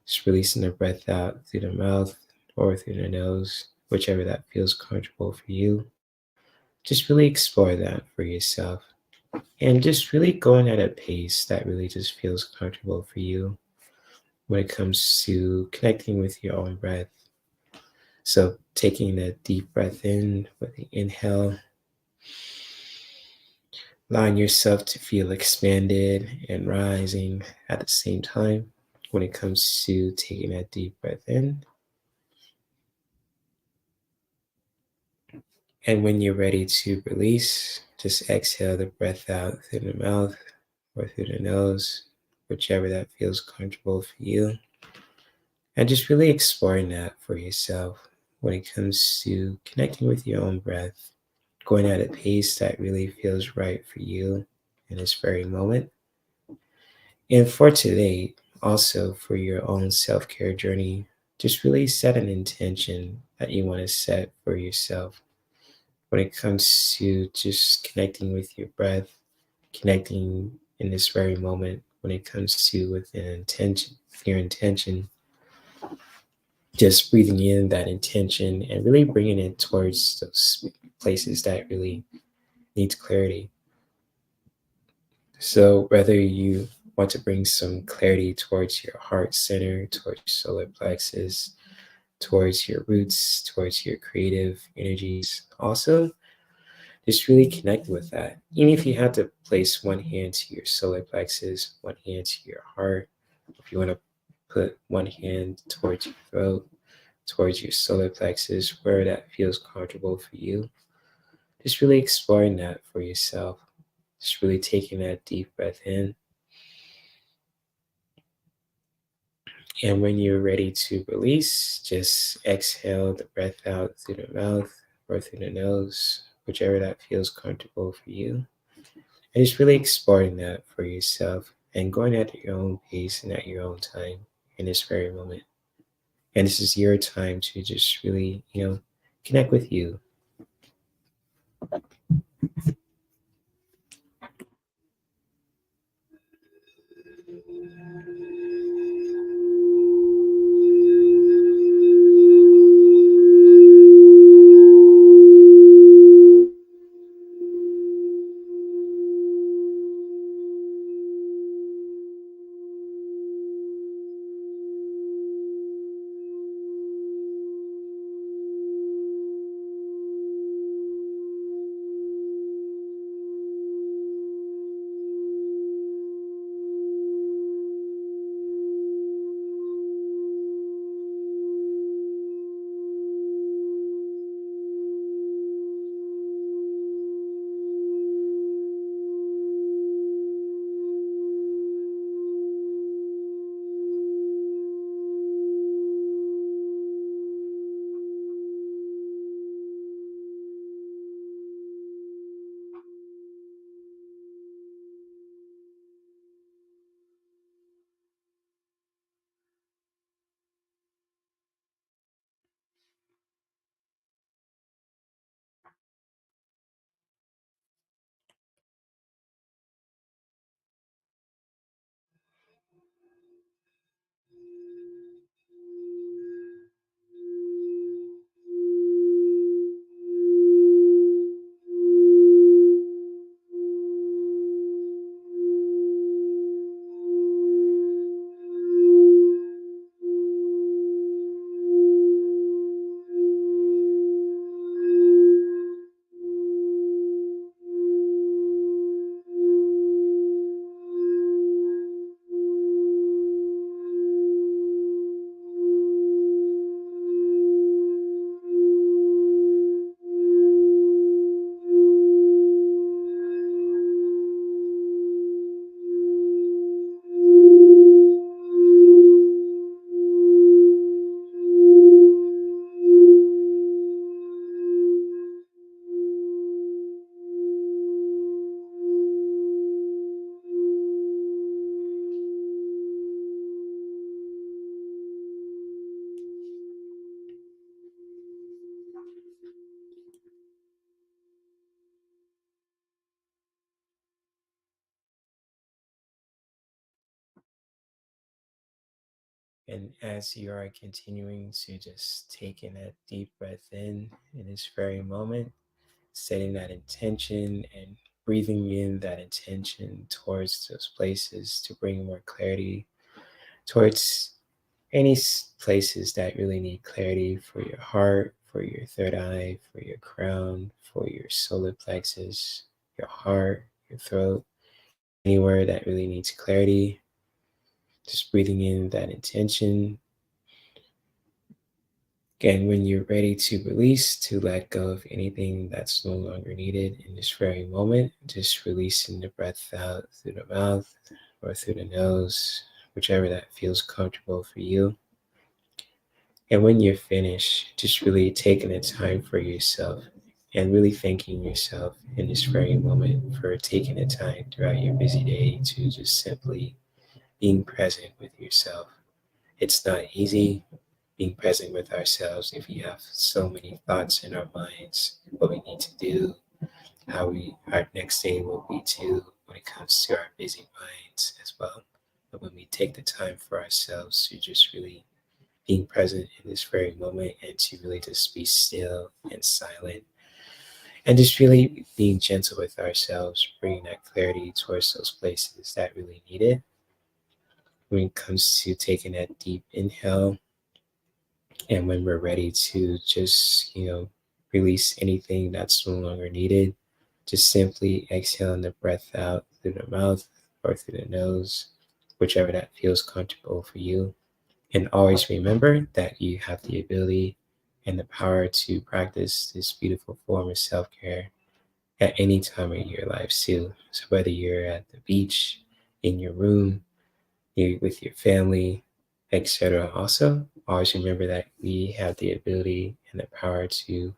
Just releasing the breath out through the mouth or through the nose, whichever that feels comfortable for you. Just really explore that for yourself. And just really going at a pace that really just feels comfortable for you when it comes to connecting with your own breath. So taking a deep breath in with the inhale, allowing yourself to feel expanded and rising at the same time when it comes to taking that deep breath in. And when you're ready to release, just exhale the breath out through the mouth or through the nose, whichever that feels comfortable for you. And just really exploring that for yourself when it comes to connecting with your own breath, going at a pace that really feels right for you in this very moment. And for today, also for your own self-care journey, just really set an intention that you want to set for yourself when it comes to just connecting with your breath, connecting in this very moment when it comes to with an intention, your intention, just breathing in that intention and really bringing it towards those places that really needs clarity. So whether you want to bring some clarity towards your heart center, towards your solar plexus, towards your roots, towards your creative energies, also just really connect with that. Even if you have to place one hand to your solar plexus, one hand to your heart, if you want to put one hand towards your throat, towards your solar plexus, where that feels comfortable for you, just really exploring that for yourself. Just really taking that deep breath in. And when you're ready to release, just exhale the breath out through the mouth or through the nose, whichever that feels comfortable for you. And just really exploring that for yourself and going at your own pace and at your own time in this very moment. And this is your time to just really, connect with you. And as you are continuing to just take in a deep breath in this very moment, setting that intention and breathing in that intention towards those places to bring more clarity towards any places that really need clarity for your heart, for your third eye, for your crown, for your solar plexus, your heart, your throat, anywhere that really needs clarity. Just breathing in that intention. Again, when you're ready to release, to let go of anything that's no longer needed in this very moment, just releasing the breath out through the mouth or through the nose, whichever that feels comfortable for you. And when you're finished, just really taking the time for yourself and really thanking yourself in this very moment for taking the time throughout your busy day to just simply being present with yourself. It's not easy being present with ourselves if we have so many thoughts in our minds, what we need to do, how our next day will be too when it comes to our busy minds as well. But when we take the time for ourselves to just really being present in this very moment and to really just be still and silent and just really being gentle with ourselves, bringing that clarity towards those places that really need it. When it comes to taking that deep inhale, and when we're ready to just, release anything that's no longer needed, just simply exhaling the breath out through the mouth or through the nose, whichever that feels comfortable for you. And always remember that you have the ability and the power to practice this beautiful form of self care at any time in your life, too. So, whether you're at the beach, in your room, you're with your family, etc. Also, always remember that we have the ability and the power to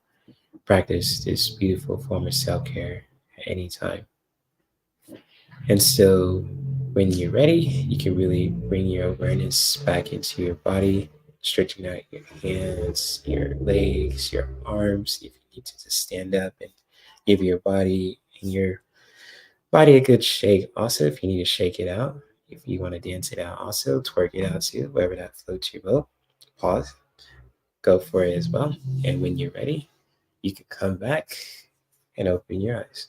practice this beautiful form of self care at any time. And so when you're ready, you can really bring your awareness back into your body, stretching out your hands, your legs, your arms. If you need to just stand up and give your body and your body a good shake. Also, if you need to shake it out, if you want to dance it out, also twerk it out too, wherever that floats your boat. Pause, go for it as well. And when you're ready, you can come back and open your eyes.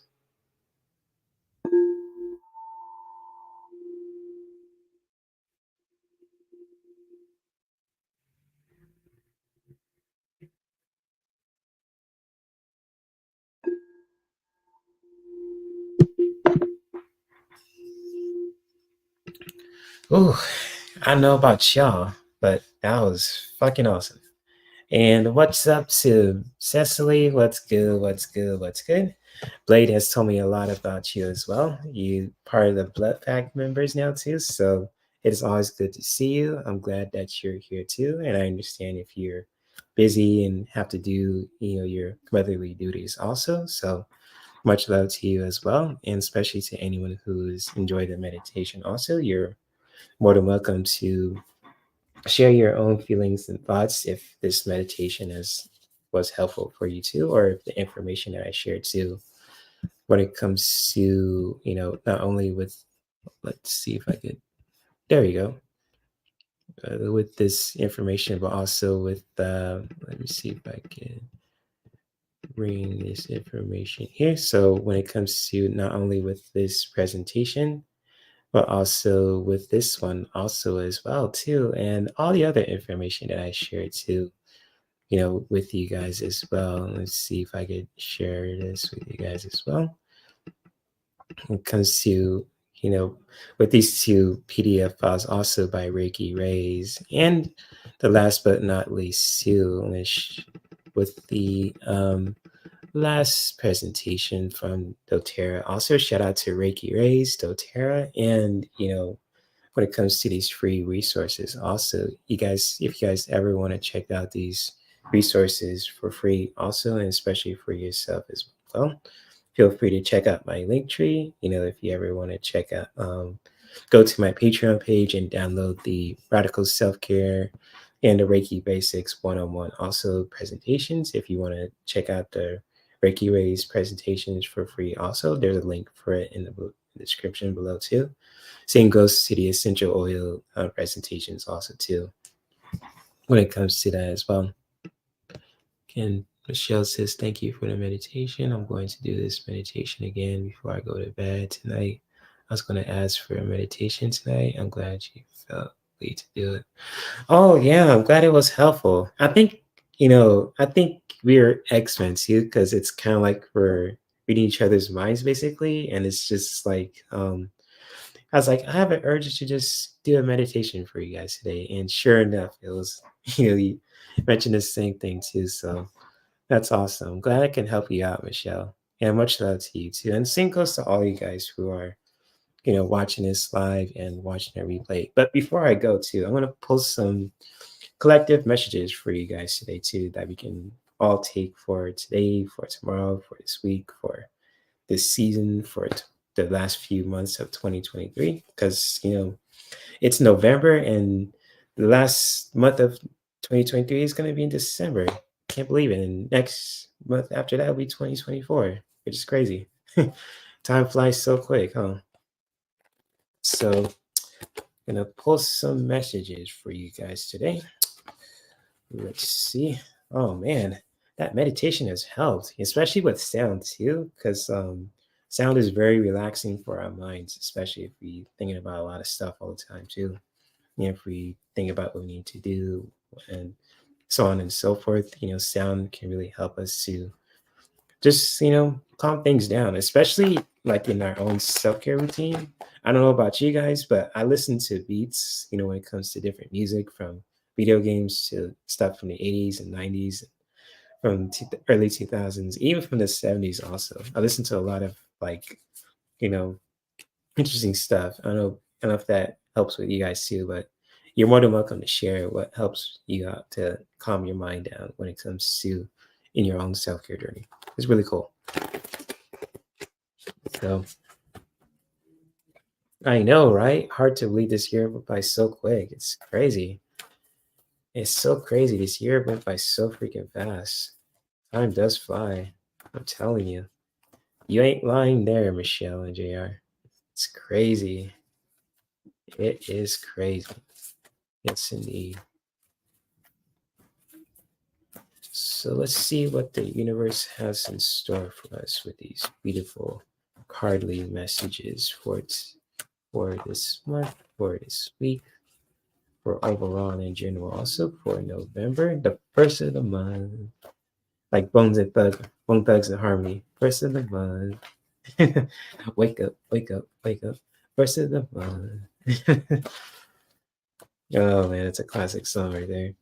Ooh, I don't know about y'all, but that was fucking awesome. And what's up to Cecily? What's good? What's good? What's good? Blade has told me a lot about you as well. You part of the Blood Pack members now too, so it is always good to see you. I'm glad that you're here too, and I understand if you're busy and have to do your motherly duties also. So much love to you as well, and especially to anyone who's enjoyed the meditation. Also, you're more than welcome to share your own feelings and thoughts if this meditation was helpful for you too, or if the information that I shared too, when it comes to not only with, let's see if I could, there you go, with this information, but also with let me see if I can bring this information here. So when it comes to not only with this presentation, but also with this one also as well too, and all the other information that I shared too, with you guys as well. Let's see if I could share this with you guys as well. When it comes to, with these two PDF files also by Reiki Rays, and the last but not least too, with the last presentation from doTERRA. Also shout out to Reiki Rays, doTERRA, and when it comes to these free resources. Also, if you guys ever want to check out these resources for free also, and especially for yourself as well, feel free to check out my Linktree. If you ever want to check out, go to my Patreon page and download the Radical Self-Care and the Reiki Basics 101 also presentations. If you want to check out the Reiki Rays presentations for free also, there's a link for it in the description below too. Same goes to the essential oil presentations also too, when it comes to that as well. And Michelle says, thank you for the meditation. I'm going to do this meditation again before I go to bed tonight. I was going to ask for a meditation tonight. I'm glad you felt free to do it. Oh yeah, I'm glad it was helpful. I think we're X-Men too, because it's kind of like we're reading each other's minds basically, and it's just like I was like, I have an urge to just do a meditation for you guys today. And sure enough, it was, you mentioned the same thing too. So that's awesome. I'm glad I can help you out, Michelle. And much love to you too. And same goes to all you guys who are, watching this live and watching a replay. But before I go too, I'm going to post some collective messages for you guys today too, that we can all take for today, for tomorrow, for this week, for this season, for the last few months of 2023, because it's November and the last month of 2023 is going to be in December. Can't believe it. And next month after that will be 2024, which is crazy. Time flies so quick, huh? So I'm gonna post some messages for you guys today. Let's see. Oh man, that meditation has helped, especially with sound too, because sound is very relaxing for our minds, especially if we thinking about a lot of stuff all the time too. If we think about what we need to do and so on and so forth, sound can really help us to just, calm things down, especially like in our own self-care routine. I don't know about you guys, but I listen to beats, when it comes to different music, from video games to stuff from the 80s and 90s, from the early 2000s, even from the 70s also. I listen to a lot of like, you know, interesting stuff. I don't know if that helps with you guys too, but you're more than welcome to share what helps you out to calm your mind down when it comes to in your own self-care journey. It's really cool. So I know, right? Hard to believe this year went by so quick. It's crazy. It's so crazy. This year went by so freaking fast. Time does fly. I'm telling you. You ain't lying there, Michelle and JR. It's crazy. It is crazy. Yes, indeed. So let's see what the universe has in store for us with these beautiful cardly messages for this month, for this week, for overall in general, also for November, the first of the month. Like Bone Thugs and Harmony, first of the month. Wake up, wake up, wake up, first of the month. Oh man, it's a classic song right there.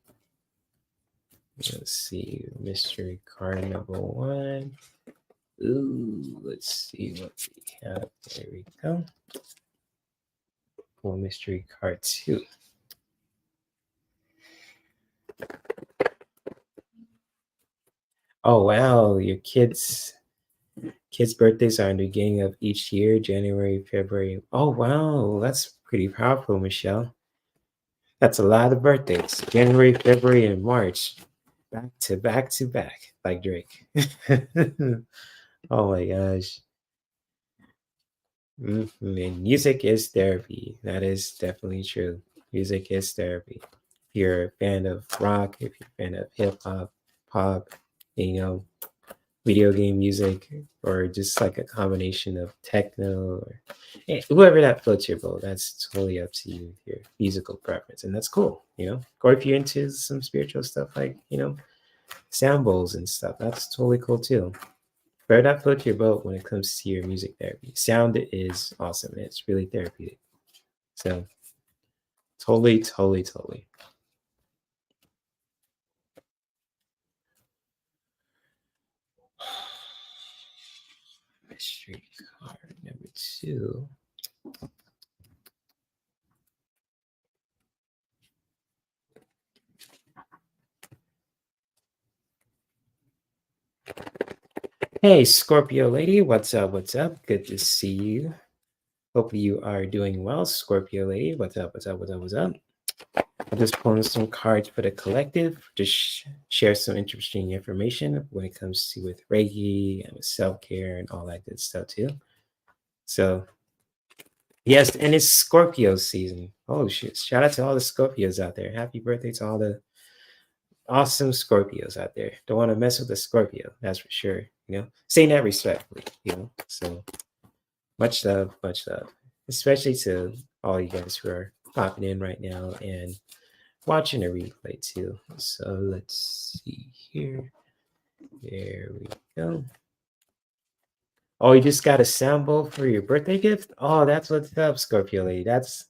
Let's see, mystery card number 1. Ooh, let's see what we have. There we go. Pull mystery card 2. Oh wow, your kids' birthdays are in the beginning of each year, January, February. Oh wow, that's pretty powerful, Michelle. That's a lot of birthdays. January, February, and March. Back to back to back, like Drake. Oh my gosh. And music is therapy. That is definitely true. Music is therapy. If you're a fan of rock, if you're a fan of hip hop, pop, you know, video game music, or just like a combination of techno, or whoever that floats your boat, that's totally up to you with your musical preference. And that's cool, Or if you're into some spiritual stuff like, sound bowls and stuff, that's totally cool too. Where that floats your boat when it comes to your music therapy. Sound is awesome. It's really therapeutic. So totally, totally, totally. Mystery card number 2. Hey, Scorpio lady, what's up? What's up? Good to see you. Hope you are doing well, Scorpio lady. What's up? What's up? What's up? What's up? I'm just pulling some cards for the collective. Just share some interesting information when it comes to with Reiki and with self-care and all that good stuff too. So yes, and it's Scorpio season. Oh shit! Shout out to all the Scorpios out there. Happy birthday to all the awesome Scorpios out there. Don't want to mess with a Scorpio, that's for sure. Saying that respectfully. So much love, especially to all you guys who are popping in right now and watching a replay too. So let's see here. There we go. Oh, you just got a sample for your birthday gift? Oh, that's what's up, Scorpio lady. That's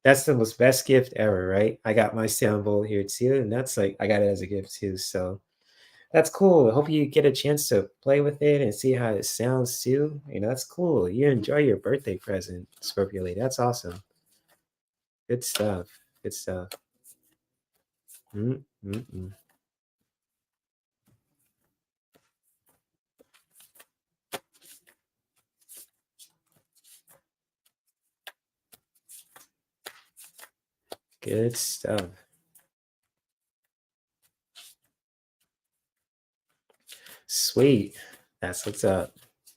the most best gift ever, right? I got my sample here too, and that's like I got it as a gift too. So that's cool. I hope you get a chance to play with it and see how it sounds too. That's cool. You enjoy your birthday present, Scorpio lady. That's awesome. Good stuff. Good stuff. Mm-mm-mm. Good stuff. Sweet. That's what's up.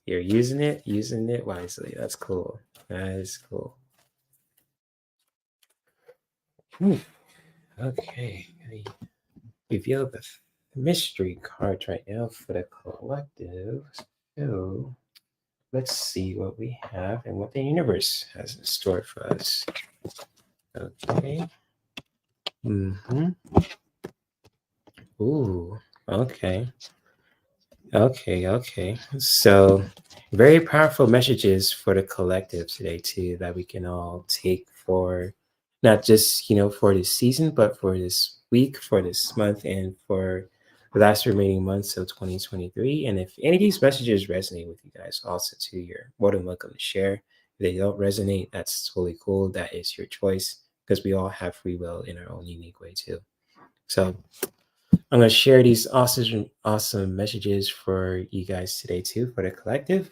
You're using it wisely. That's cool. That is cool. Whew. Okay. Let me reveal the mystery card right now for the collective. So let's see what we have and what the universe has in store for us. Okay. Mm-hmm. Ooh, okay. Okay. So very powerful messages for the collective today too that we can all take for not just, for this season, but for this week, for this month, and for the last remaining months of 2023. And if any of these messages resonate with you guys, also too, you're more than welcome to share. If they don't resonate, that's totally cool. That is your choice because we all have free will in our own unique way too. So I'm going to share these awesome messages for you guys today too, for the collective.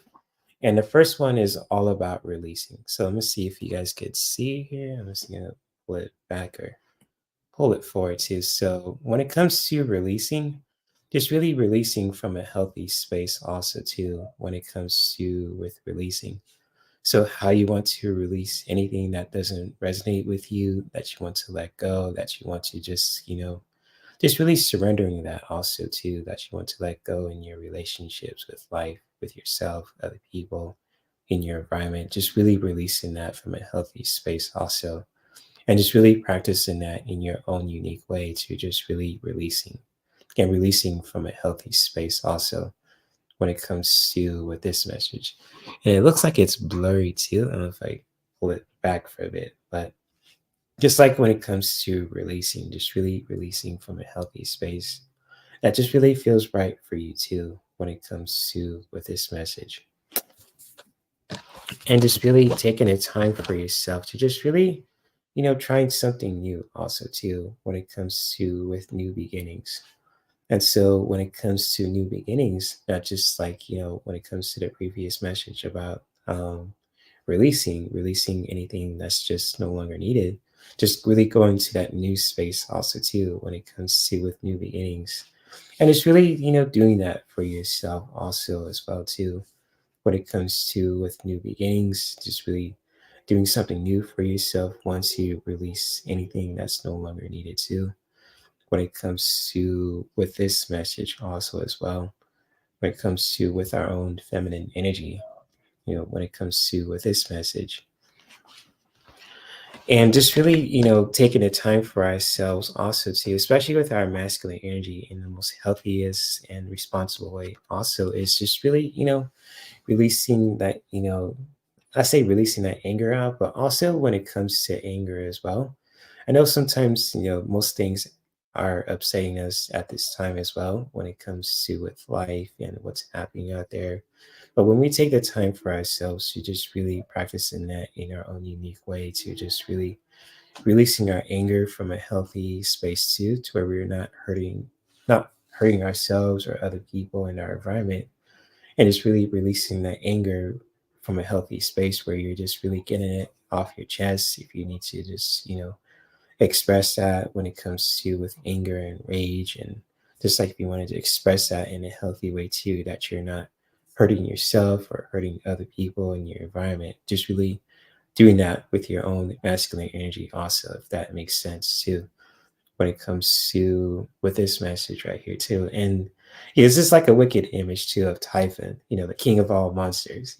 And the first one is all about releasing. So let me see if you guys could see here. I'm just going to pull it back or pull it forward too. So when it comes to releasing, just really releasing from a healthy space also too, when it comes to with releasing. So how you want to release anything that doesn't resonate with you, that you want to let go, that you want to just really surrendering that also too, that you want to let go in your relationships with life, with yourself, other people, in your environment, just really releasing that from a healthy space also. And just really practicing that in your own unique way to just really releasing and releasing from a healthy space also when it comes to with this message. And it looks like it's blurry too. I don't know if I pull it back for a bit, but just like when it comes to releasing, just really releasing from a healthy space that just really feels right for you too when it comes to with this message. And just really taking a time for yourself to just really, trying something new also too when it comes to with new beginnings. And so when it comes to new beginnings, not just like, when it comes to the previous message about releasing anything that's just no longer needed, just really going to that new space also too when it comes to with new beginnings. And it's really, doing that for yourself also as well too when it comes to with new beginnings, just really doing something new for yourself once you release anything that's no longer needed to. When it comes to with this message also as well, when it comes to with our own feminine energy, when it comes to with this message, and just really taking the time for ourselves also too, especially with our masculine energy in the most healthiest and responsible way also, is just really releasing that I say releasing that anger out, but also when it comes to anger as well, I know sometimes most things are upsetting us at this time as well when it comes to with life and what's happening out there. But when we take the time for ourselves to just really practicing that in our own unique way, to just really releasing our anger from a healthy space too, to where we're not hurting ourselves or other people in our environment, and it's really releasing that anger from a healthy space where you're just really getting it off your chest. If you need to just express that when it comes to with anger and rage, and just like if you wanted to express that in a healthy way too, that you're not hurting yourself or hurting other people in your environment, just really doing that with your own masculine energy also, if that makes sense too, when it comes to with this message right here too. And it's just like a wicked image too of Typhon, the king of all monsters.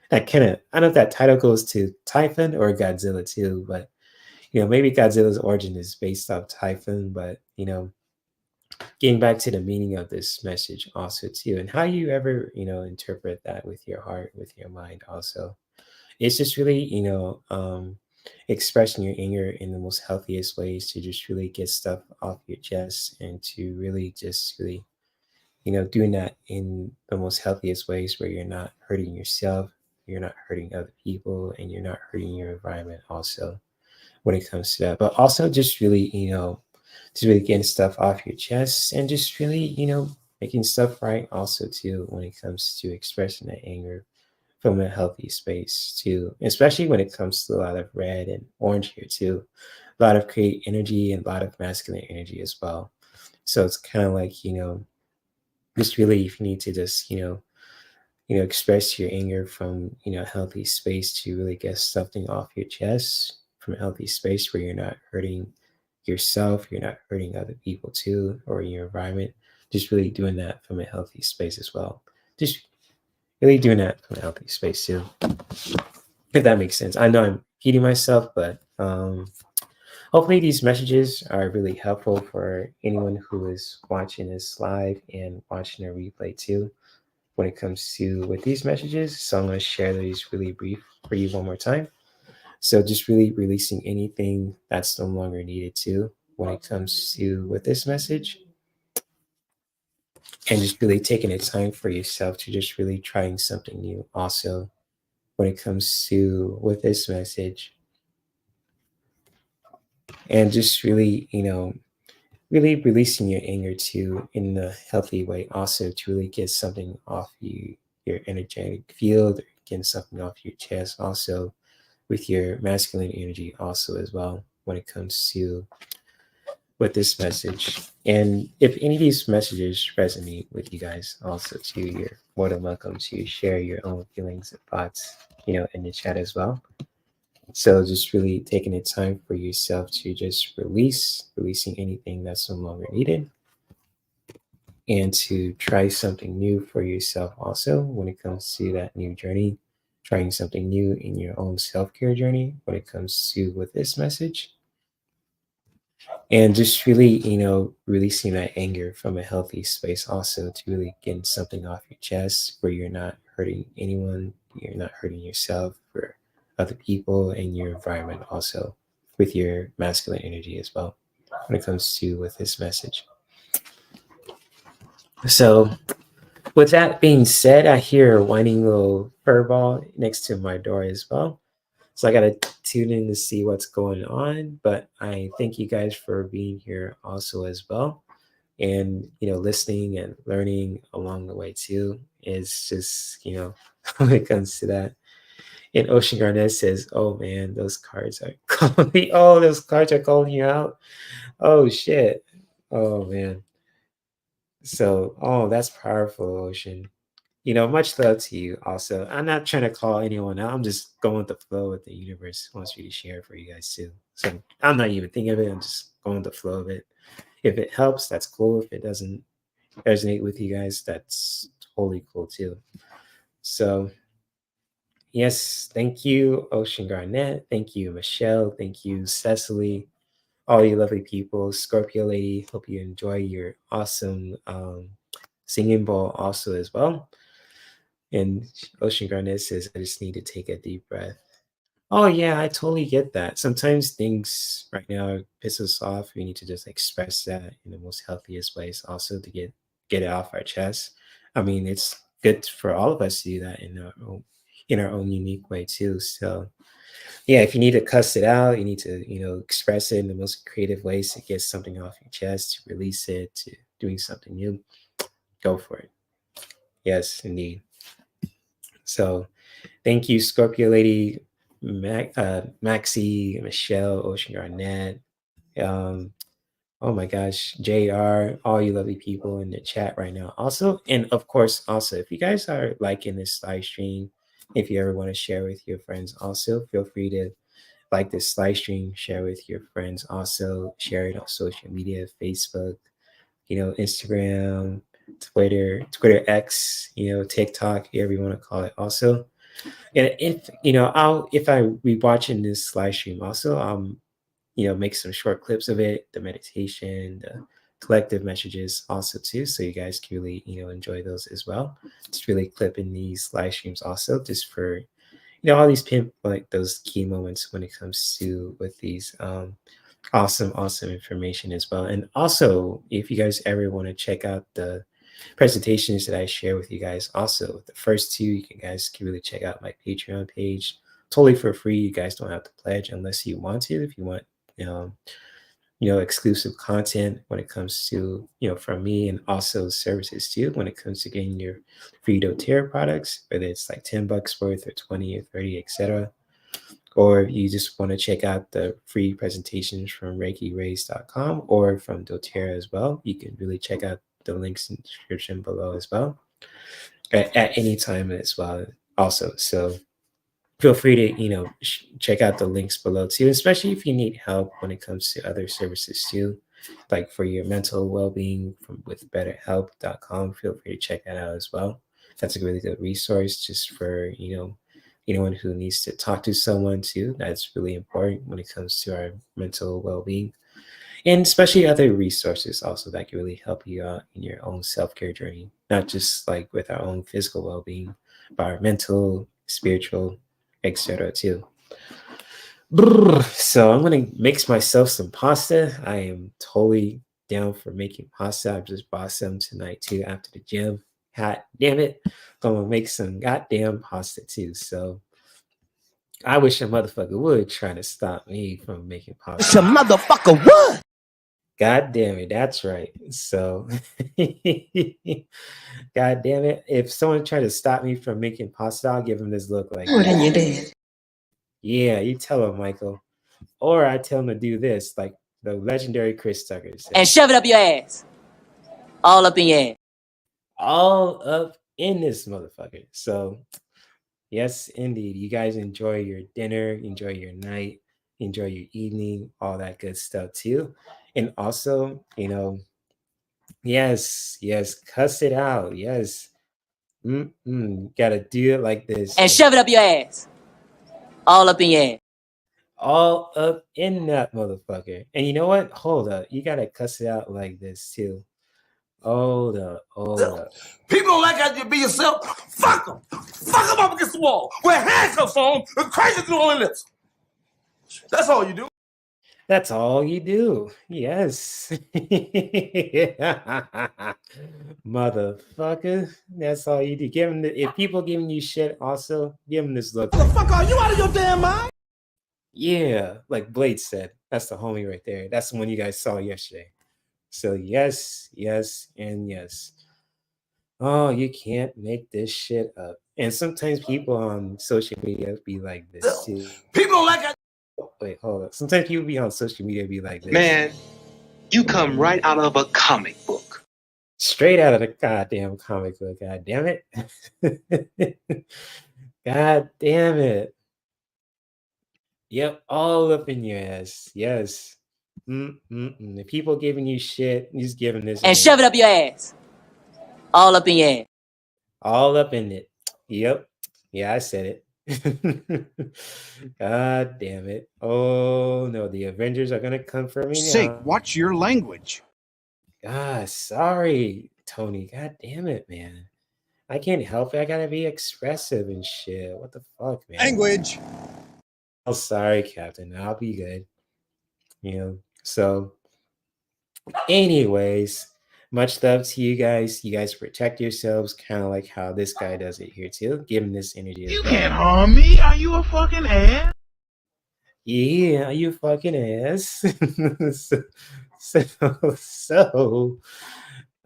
That kind of, I don't know if that title goes to Typhon or Godzilla too, but maybe Godzilla's origin is based off Typhon. But getting back to the meaning of this message also too, and how you ever interpret that with your heart, with your mind also, it's just really expressing your anger in the most healthiest ways, to just really get stuff off your chest, and to really just really doing that in the most healthiest ways where you're not hurting yourself, you're not hurting other people, and you're not hurting your environment also, when it comes to that. But also just really just really getting stuff off your chest, and just really making stuff right also too, when it comes to expressing that anger from a healthy space too, especially when it comes to a lot of red and orange here too, a lot of create energy and a lot of masculine energy as well. So it's kind of like just really, if you need to just express your anger from a healthy space, to really get something off your chest from a healthy space where you're not hurting yourself, you're not hurting other people too, or your environment, just really doing that from a healthy space as well, just really doing that from a healthy space too, if that makes sense. I know I'm repeating myself, but hopefully these messages are really helpful for anyone who is watching this live and watching a replay too, when it comes to with these messages. So I'm going to share these really brief for you one more time. So just really releasing anything that's no longer needed to, when it comes to with this message, and just really taking the time for yourself to just really trying something new also, when it comes to with this message, and just really really releasing your anger too in a healthy way also, to really get something off your energetic field, or getting something off your chest also, with your masculine energy also as well, when it comes to with this message. And if any of these messages resonate with you guys also too, you're more than welcome to share your own feelings and thoughts in the chat as well. So just really taking the time for yourself to just releasing anything that's no longer needed, and to try something new for yourself also, when it comes to that new journey, trying something new in your own self-care journey when it comes to with this message. And just really releasing that anger from a healthy space also, to really getting something off your chest where you're not hurting anyone, you're not hurting yourself or other people in your environment also, with your masculine energy as well, when it comes to with this message. So with that being said, I hear a whining little furball next to my door as well. So I got to tune in to see what's going on. But I thank you guys for being here also as well. And, listening and learning along the way too. Is just, when it comes to that. And Ocean Garnett says, oh man, those cards are calling me. Oh, those cards are calling you out. Oh shit. Oh man. So, oh, that's powerful, Ocean. much love to you also. I'm not trying to call anyone out. I'm just going with the flow with the universe wants me to share for you guys too. So I'm not even thinking of it. I'm just going with the flow of it. If it helps, that's cool. If it doesn't resonate with you guys, that's totally cool too. So yes, thank you, Ocean Garnett. Thank you, Michelle. Thank you, Cecily. All you lovely people. Scorpio Lady, hope you enjoy your awesome singing bowl also as well. And Ocean Garnett says, I just need to take a deep breath. Oh yeah, I totally get that. Sometimes things right now piss us off. We need to just express that in the most healthiest ways also to get it off our chest. I mean, it's good for all of us to do that in our own unique way too. So yeah, if you need to cuss it out, you need to, express it in the most creative ways to get something off your chest, to release it, to doing something new, go for it. Yes, indeed. So thank you, Scorpio Lady, Maxie, Michelle, Ocean Garnett. Oh my gosh, JR, all you lovely people in the chat right now. Also, and of course, also, if you guys are liking this live stream, if you ever want to share with your friends, also feel free to like this live stream, share with your friends, also share it on social media, Facebook, Instagram, Twitter X, TikTok, whatever you want to call it. Also, and if I be watching this live stream, also, make some short clips of it, the meditation, the collective messages, also too, so you guys can really, enjoy those as well. Just really clipping these live streams also, just for all these pinpoint those key moments when it comes to with these awesome information as well. And also, if you guys ever want to check out the presentations that I share with you guys, also the first two, you guys can really check out my Patreon page totally for free. You guys don't have to pledge unless you want to. If you want, exclusive content when it comes to, from me, and also services too when it comes to getting your free doTERRA products, whether it's like $10 worth or 20 or 30, etc. Or if you just want to check out the free presentations from ReikiRays.com or from doTERRA as well, you can really check out the links in the description below as well at any time as well also. So feel free to, check out the links below too, especially if you need help when it comes to other services too, like for your mental well-being with betterhelp.com. Feel free to check that out as well. That's a really good resource just for, anyone who needs to talk to someone too. That's really important when it comes to our mental well-being, and especially other resources also that can really help you out in your own self-care journey, not just like with our own physical well-being, but our mental, spiritual, etc. too. So I'm gonna mix myself some pasta. I am totally down for making pasta. I just bought some tonight too after the gym. Hot damn it, gonna make some goddamn pasta too. So I wish a motherfucker would try to stop me from making pasta. It's a motherfucker would. God damn it, that's right. So, God damn it, if someone tried to stop me from making pasta, I'll give him this look like, More than you did. yeah, you tell him, Michael. Or I tell him to do this, like the legendary Chris Tucker said. And shove it up your ass. All up in your ass. All up in this motherfucker. So, yes, indeed. You guys enjoy your dinner, enjoy your night, enjoy your evening, all that good stuff too. And also, yes, cuss it out. Yes. Gotta do it like this. And shove it up your ass. All up in your ass. All up in that motherfucker. And you know what? Hold up. You gotta cuss it out like this too. Hold up. People don't like how you be yourself. Fuck them. Fuck them up against the wall. Wear handcuffs on and crazy through all lips. That's all you do. That's all you do. Yes. Motherfucker. That's all you do. Give them if people giving you shit, also give them this look. The fuck are you out of your damn mind? Yeah, like Blade said. That's the homie right there. That's the one you guys saw yesterday. So yes, and yes. Oh, you can't make this shit up. And sometimes people on social media be like this too. People don't like how. Wait, hold up. Sometimes people be on social media be like this. Man, you come right out of a comic book. Straight out of the goddamn comic book. God damn it. God damn it. Yep, all up in your ass. Yes. The people giving you shit, he's giving this. And shove it up your ass. All up in your ass. All up in it. Yep. Yeah, I said it. God damn it. Oh no, the Avengers are gonna come for me now. Watch your language. God, sorry, Tony. God damn it, man. I can't help it. I gotta be expressive and shit. What the fuck, man? Language. Oh, sorry, Captain. I'll be good. So anyways, much love to you guys. You guys protect yourselves, kind of like how this guy does it here too. Give him this energy. You can't harm me. Are you a fucking ass? Yeah, you fucking ass. so,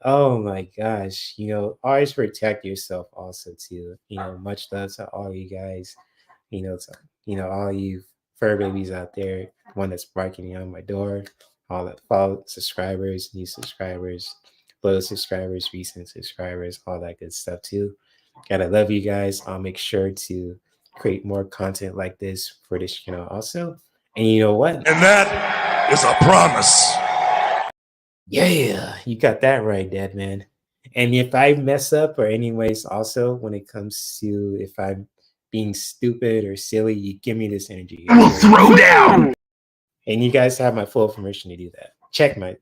oh my gosh, always protect yourself also too. Much love to all you guys. All you fur babies out there, one that's barking on my door, all the follow subscribers, new subscribers, loyal subscribers, recent subscribers, all that good stuff too. Gotta love you guys. I'll make sure to create more content like this for this channel also. And you know what? And that is a promise. Yeah, you got that right, Dead Man. And if I mess up or anyways, also when it comes to if I'm being stupid or silly, you give me this energy. I will throw down. And you guys have my full permission to do that. Check my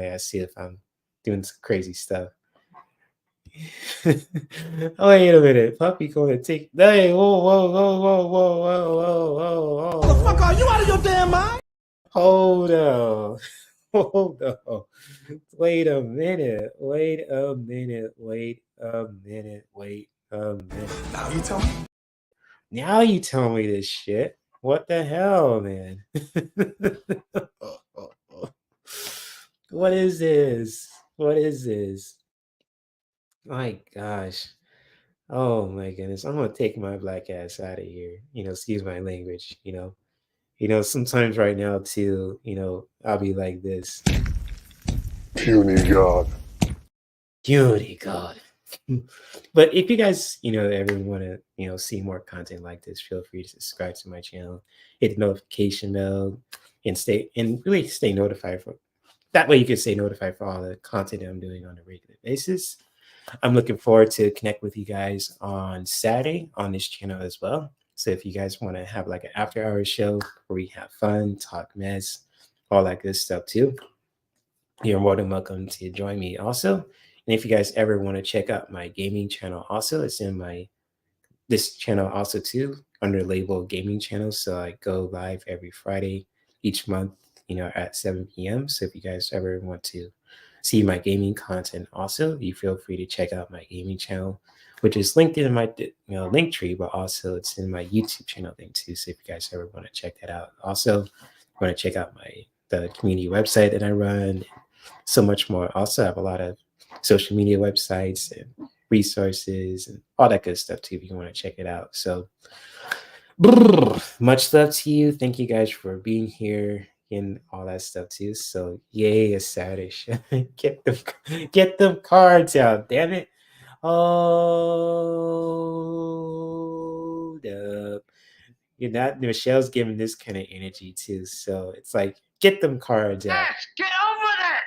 ass, see if I'm doing some crazy stuff. Oh, wait a minute. Puppy gonna take. Hey, whoa. What the fuck are you out of your damn mind? Hold on. Wait a minute. Now you tell me this shit. What the hell, man? What is this? My gosh. Oh my goodness. I'm gonna take my black ass out of here. Excuse my language, sometimes right now too, I'll be like this. Puny God. But if you guys, ever want to, see more content like this, feel free to subscribe to my channel, hit the notification bell, and really stay notified for that way you can stay notified for all the content I'm doing on a regular basis. I'm looking forward to connect with you guys on Saturday on this channel as well. So if you guys want to have like an after hours show where we have fun, talk mess, all that good stuff too, you're more than welcome to join me also. And if you guys ever want to check out my gaming channel also, it's in this channel also too, under label gaming channel. So I go live every Friday each month, at 7 p.m. So if you guys ever want to see my gaming content also, you feel free to check out my gaming channel, which is linked in my Linktree, but also it's in my YouTube channel thing too. So if you guys ever want to check that out, also want to check out the community website that I run, so much more. Also have a lot of social media websites and resources and all that good stuff too if you want to check it out. So much love to you. Thank you guys for being here and all that stuff too. So yay, a Saturday. Get them cards out, damn it. Hold up. Michelle's giving this kind of energy too. So it's like, get them cards out. Yes, get over that.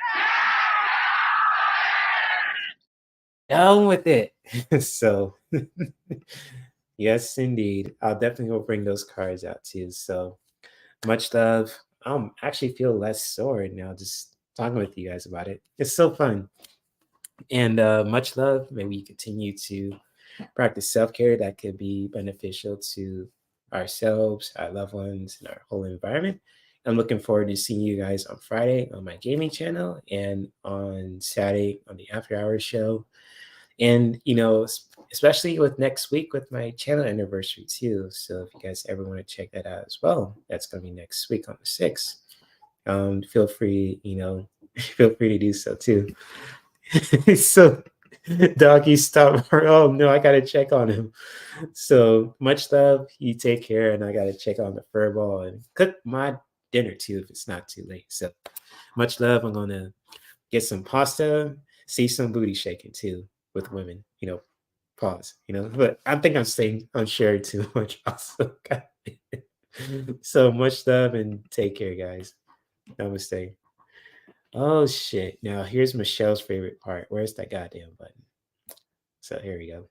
Down with it. So yes, indeed. I'll definitely go bring those cards out too. So much love. Actually feel less sore now just talking with you guys about it. It's so fun. And much love. May we continue to practice self-care that could be beneficial to ourselves, our loved ones, and our whole environment. I'm looking forward to seeing you guys on Friday on my gaming channel and on Saturday on the After Hours show. And, especially with next week with my channel anniversary too. So if you guys ever want to check that out as well, that's going to be next week on the 6th. Feel free to do so too. So doggy stop. Oh no, I got to check on him. So much love. You take care. And I got to check on the furball and cook my dinner too if it's not too late. So much love. I'm going to get some pasta, see some booty shaking too with women. Pause. But I think I'm saying I'm sharing too much. Also, so much love and take care, guys. Namaste. Oh shit! Now here's Michelle's favorite part. Where's that goddamn button? So here we go.